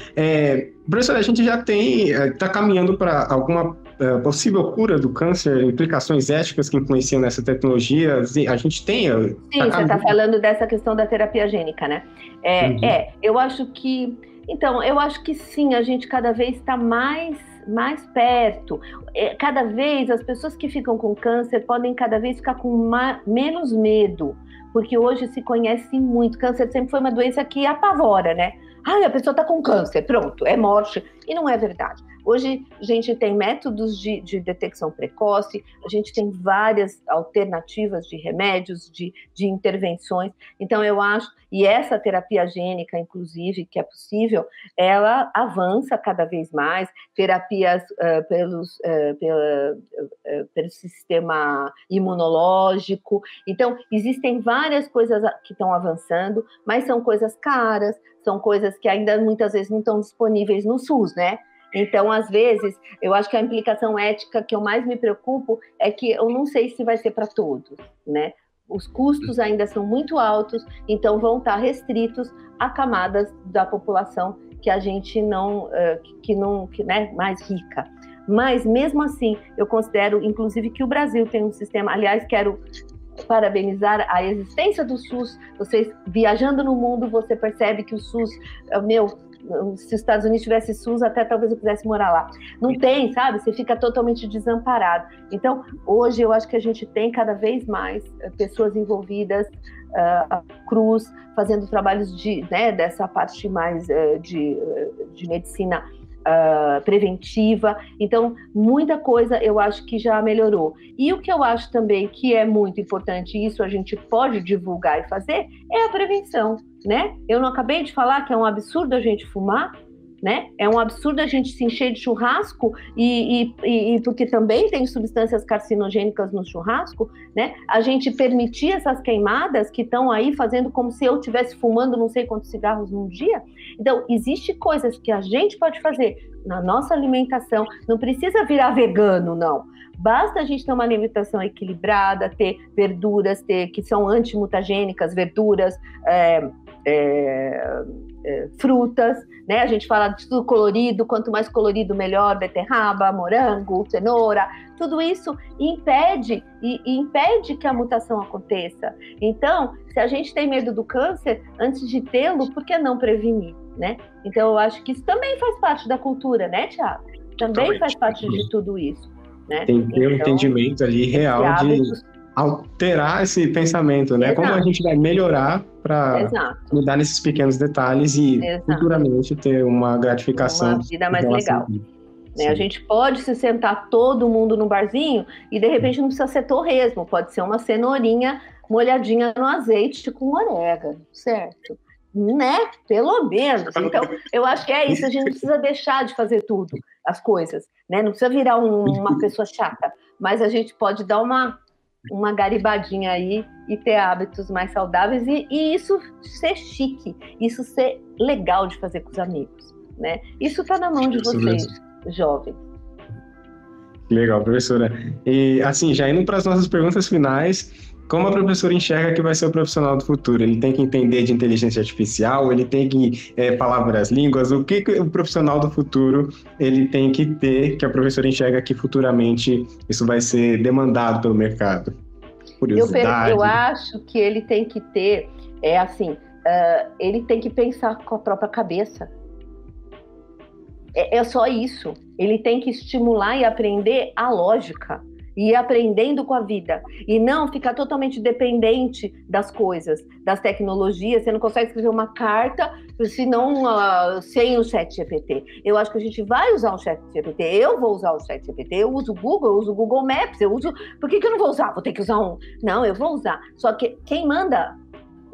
[SPEAKER 1] Professora, a gente já está caminhando para alguma possível cura do câncer, implicações éticas que influenciam nessa tecnologia. A gente tem...
[SPEAKER 2] Sim, você está falando dessa questão da terapia gênica, né? Eu acho que... Então, eu acho que sim, a gente cada vez está mais perto. Cada vez, as pessoas que ficam com câncer podem cada vez ficar com menos medo, porque hoje se conhece muito. Câncer sempre foi uma doença que apavora, né? A pessoa está com câncer, pronto, é morte. E não é verdade. Hoje a gente tem métodos de detecção precoce, a gente tem várias alternativas de remédios, de intervenções. Então eu acho, e essa terapia gênica, inclusive, que é possível, ela avança cada vez mais, terapias pelo sistema imunológico. Então existem várias coisas que estão avançando, mas são coisas caras, são coisas que ainda muitas vezes não estão disponíveis no SUS, né? Então, às vezes, eu acho que a implicação ética que eu mais me preocupo é que eu não sei se vai ser para todos, né? Os custos ainda são muito altos, então vão estar restritos a camadas da população que a gente né, mais rica. Mas, mesmo assim, eu considero, inclusive, que o Brasil tem um sistema... Aliás, quero parabenizar a existência do SUS. Vocês, viajando no mundo, você percebe que o SUS, se os Estados Unidos tivesse SUS, até talvez eu quisesse morar lá. Não tem, sabe? Você fica totalmente desamparado. Então, hoje eu acho que a gente tem cada vez mais pessoas envolvidas, a Cruz, fazendo trabalhos dessa parte mais de medicina preventiva. Então, muita coisa eu acho que já melhorou. E o que eu acho também que é muito importante, e isso a gente pode divulgar e fazer, é a prevenção, né? Eu não acabei de falar que é um absurdo a gente fumar, né? É um absurdo a gente se encher de churrasco e porque também tem substâncias carcinogênicas no churrasco, né? A gente permitir essas queimadas que estão aí fazendo como se eu estivesse fumando não sei quantos cigarros num dia. Então, existem coisas que a gente pode fazer na nossa alimentação, não precisa virar vegano, não. Basta a gente ter uma alimentação equilibrada, ter verduras, que são antimutagênicas, verduras, frutas, né? A gente fala de tudo colorido, quanto mais colorido melhor, beterraba, morango, cenoura, tudo isso impede que a mutação aconteça. Então, se a gente tem medo do câncer, antes de tê-lo, por que não prevenir, né? Então, eu acho que isso também faz parte da cultura, né, Thiago? Também faz parte de tudo isso, né?
[SPEAKER 1] Tem que ter um entendimento ali real de alterar esse pensamento, né? Exato. Como a gente vai melhorar para mudar nesses pequenos detalhes e futuramente ter uma gratificação.
[SPEAKER 2] Uma vida mais legal. Né? A gente pode se sentar todo mundo num barzinho e de repente não precisa ser torresmo, pode ser uma cenourinha molhadinha no azeite com orégano, certo? Né? Pelo menos. Então, eu acho que é isso, a gente não precisa deixar de fazer tudo, as coisas, né? Não precisa virar uma pessoa chata, mas a gente pode dar uma garibadinha aí e ter hábitos mais saudáveis e isso ser chique, isso ser legal de fazer com os amigos, né? Isso está na mão de vocês, jovens.
[SPEAKER 1] Legal, professora. E assim, já indo para as nossas perguntas finais, como a professora enxerga que vai ser o profissional do futuro? Ele tem que entender de inteligência artificial? Ele tem que falar várias línguas? O que o profissional do futuro ele tem que ter, que a professora enxerga que futuramente isso vai ser demandado pelo mercado? Curiosidade.
[SPEAKER 2] Eu acho que ele tem que ter, ele tem que pensar com a própria cabeça. É só isso. Ele tem que estimular e aprender a lógica. E ir aprendendo com a vida, e não ficar totalmente dependente das coisas, das tecnologias. Você não consegue escrever uma carta sem o ChatGPT. Eu acho que a gente vai usar o ChatGPT, eu vou usar o ChatGPT, eu uso o Google Maps, por que eu não vou usar? Vou ter que usar um... Não, eu vou usar. Só que quem manda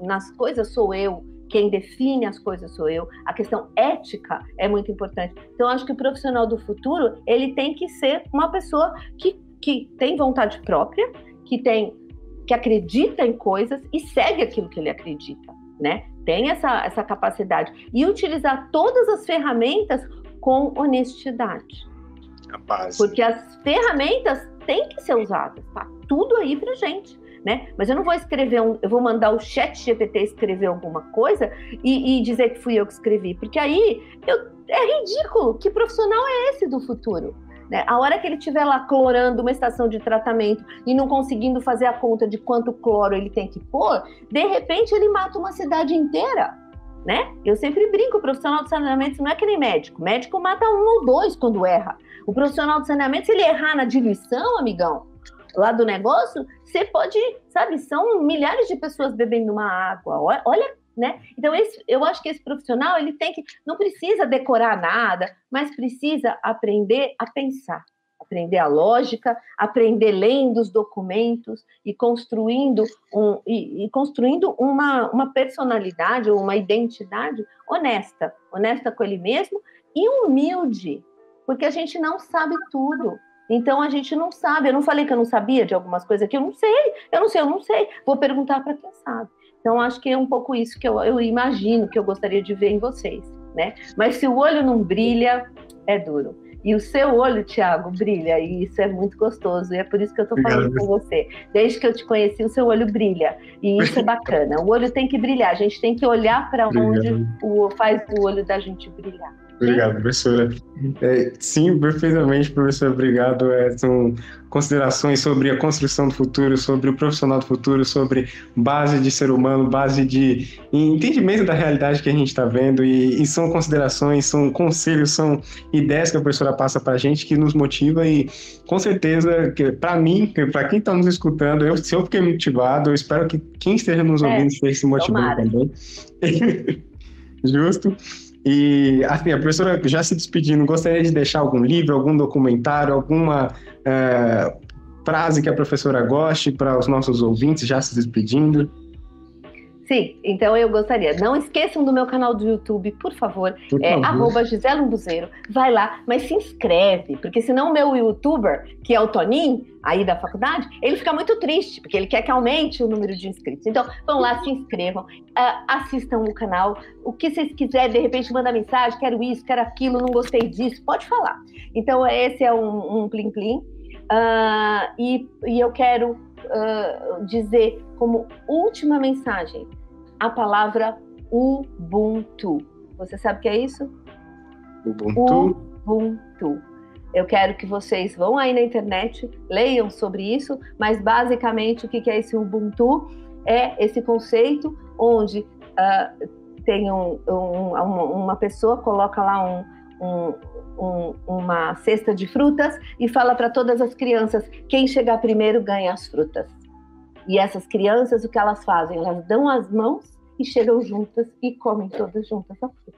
[SPEAKER 2] nas coisas sou eu, quem define as coisas sou eu. A questão ética é muito importante. Então, eu acho que o profissional do futuro, ele tem que ser uma pessoa que tem vontade própria, que acredita em coisas e segue aquilo que ele acredita, né? Tem essa capacidade. E utilizar todas as ferramentas com honestidade. Porque as ferramentas têm que ser usadas, tá? Tudo aí pra gente, né? Mas eu não vou eu vou mandar o ChatGPT escrever alguma coisa e dizer que fui eu que escrevi, porque aí é ridículo. Que profissional é esse do futuro? Né? A hora que ele estiver lá clorando uma estação de tratamento e não conseguindo fazer a conta de quanto cloro ele tem que pôr, de repente ele mata uma cidade inteira, né? Eu sempre brinco, o profissional de saneamento não é que nem médico. Médico mata 1 ou 2 quando erra. O profissional de saneamento, se ele errar na diluição, amigão, lá do negócio, você pode, sabe, são milhares de pessoas bebendo uma água. Olha, né? Então, eu acho que esse profissional, ele não precisa decorar nada, mas precisa aprender a pensar, aprender a lógica, aprender lendo os documentos e construindo uma personalidade ou uma identidade honesta com ele mesmo e humilde, porque a gente não sabe tudo. Então, a gente não sabe. Eu não falei que eu não sabia de algumas coisas aqui. Eu não sei. Vou perguntar para quem sabe. Então, acho que é um pouco isso que eu imagino que eu gostaria de ver em vocês, né? Mas se o olho não brilha, é duro. E o seu olho, Thiago, brilha, e isso é muito gostoso, e é por isso que eu estou falando com você. Desde que eu te conheci, o seu olho brilha, e isso é bacana. O olho tem que brilhar, a gente tem que olhar para onde faz o olho da gente brilhar.
[SPEAKER 1] Obrigado, professora. Sim, perfeitamente, professor. Obrigado. São considerações sobre a construção do futuro, sobre o profissional do futuro, sobre base de ser humano, base de entendimento da realidade que a gente está vendo. E são considerações, são conselhos, são ideias que a professora passa para a gente que nos motiva. E com certeza, para mim, para quem está nos escutando, se eu fiquei motivado, eu espero que quem esteja nos ouvindo esteja se motivando também. Justo. E, assim, a professora já se despedindo, gostaria de deixar algum livro, algum documentário, alguma frase que a professora goste para os nossos ouvintes, já se despedindo?
[SPEAKER 2] Sim, então eu gostaria. Não esqueçam do meu canal do YouTube, por favor. @Gisele Umbuzeiro. Vai lá, mas se inscreve, porque senão o meu youtuber, que é o Toninho, aí da faculdade, ele fica muito triste, porque ele quer que aumente o número de inscritos. Então, vão lá, se inscrevam, assistam o canal. O que vocês quiserem, de repente, mandar mensagem, quero isso, quero aquilo, não gostei disso, pode falar. Então, esse é um plim-plim. E eu quero dizer como última mensagem a palavra Ubuntu. Você sabe o que é isso? Ubuntu. Eu quero que vocês vão aí na internet, leiam sobre isso, mas basicamente o que é esse Ubuntu? É esse conceito onde tem uma pessoa, coloca lá uma cesta de frutas e fala para todas as crianças, quem chegar primeiro ganha as frutas. E essas crianças, o que elas fazem? Elas dão as mãos e chegam juntas e comem todas juntas a fruta.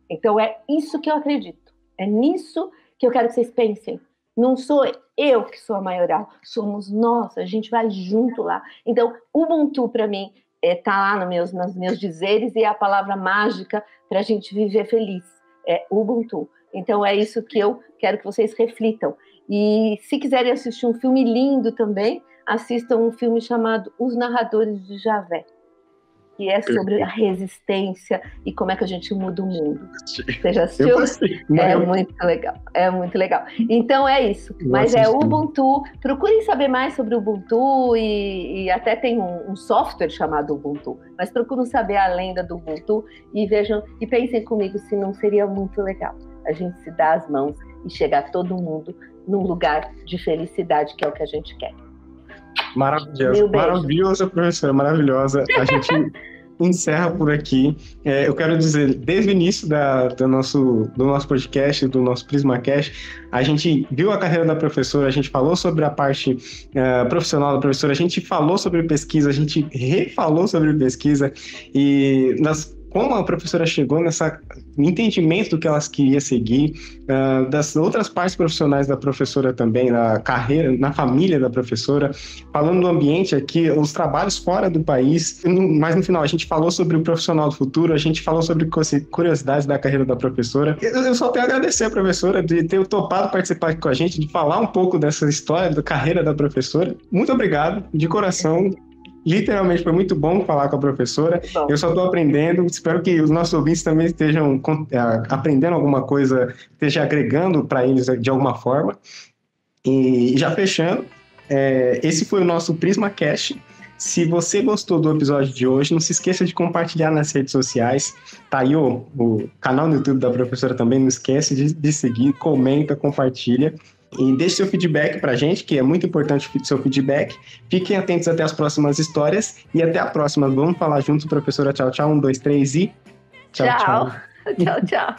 [SPEAKER 2] Então é isso que eu acredito. É nisso que eu quero que vocês pensem. Não sou eu que sou a maioral, somos nós, a gente vai junto lá. Então, Ubuntu para mim está lá nos meus dizeres e é a palavra mágica para a gente viver feliz. É Ubuntu. Então é isso que eu quero que vocês reflitam. E se quiserem assistir um filme lindo também, assistam um filme chamado Os Narradores de Javé, que é sobre a resistência e como é que a gente muda o mundo. Você já assistiu? Muito legal, é muito legal. Então é isso, mas é Ubuntu. Procurem saber mais sobre o Ubuntu e até tem um software chamado Ubuntu, mas procurem saber a lenda do Ubuntu e vejam e pensem comigo se não seria muito legal a gente se dar as mãos e chegar todo mundo num lugar de felicidade, que é o que a gente quer.
[SPEAKER 1] Maravilhosa, professora, maravilhosa. A gente encerra por aqui. Eu quero dizer, desde o início do nosso podcast, do nosso PrismaCast, a gente viu a carreira da professora, a gente falou sobre a parte profissional da professora, a gente falou sobre pesquisa, a gente refalou sobre pesquisa e como a professora chegou nesse entendimento do que ela queria seguir, das outras partes profissionais da professora também, na carreira, na família da professora, falando do ambiente aqui, os trabalhos fora do país, mas no final a gente falou sobre o profissional do futuro, a gente falou sobre curiosidades da carreira da professora. Eu só tenho a agradecer a professora de ter topado participar aqui com a gente, de falar um pouco dessa história da carreira da professora. Muito obrigado, de coração. Literalmente foi muito bom falar com a professora. Eu só estou aprendendo. Espero que os nossos ouvintes também estejam aprendendo alguma coisa, esteja agregando para eles de alguma forma. E já fechando, esse foi o nosso PrismaCast. Se você gostou do episódio de hoje, não se esqueça de compartilhar nas redes sociais. Tá aí o canal no YouTube da professora também. Não esquece de seguir, comenta, compartilha. E deixe seu feedback pra gente, que é muito importante o seu feedback. Fiquem atentos até as próximas histórias e até a próxima. Vamos falar juntos, professora. Tchau, tchau. 1, 2, 3 e...
[SPEAKER 2] Tchau. Tchau, tchau.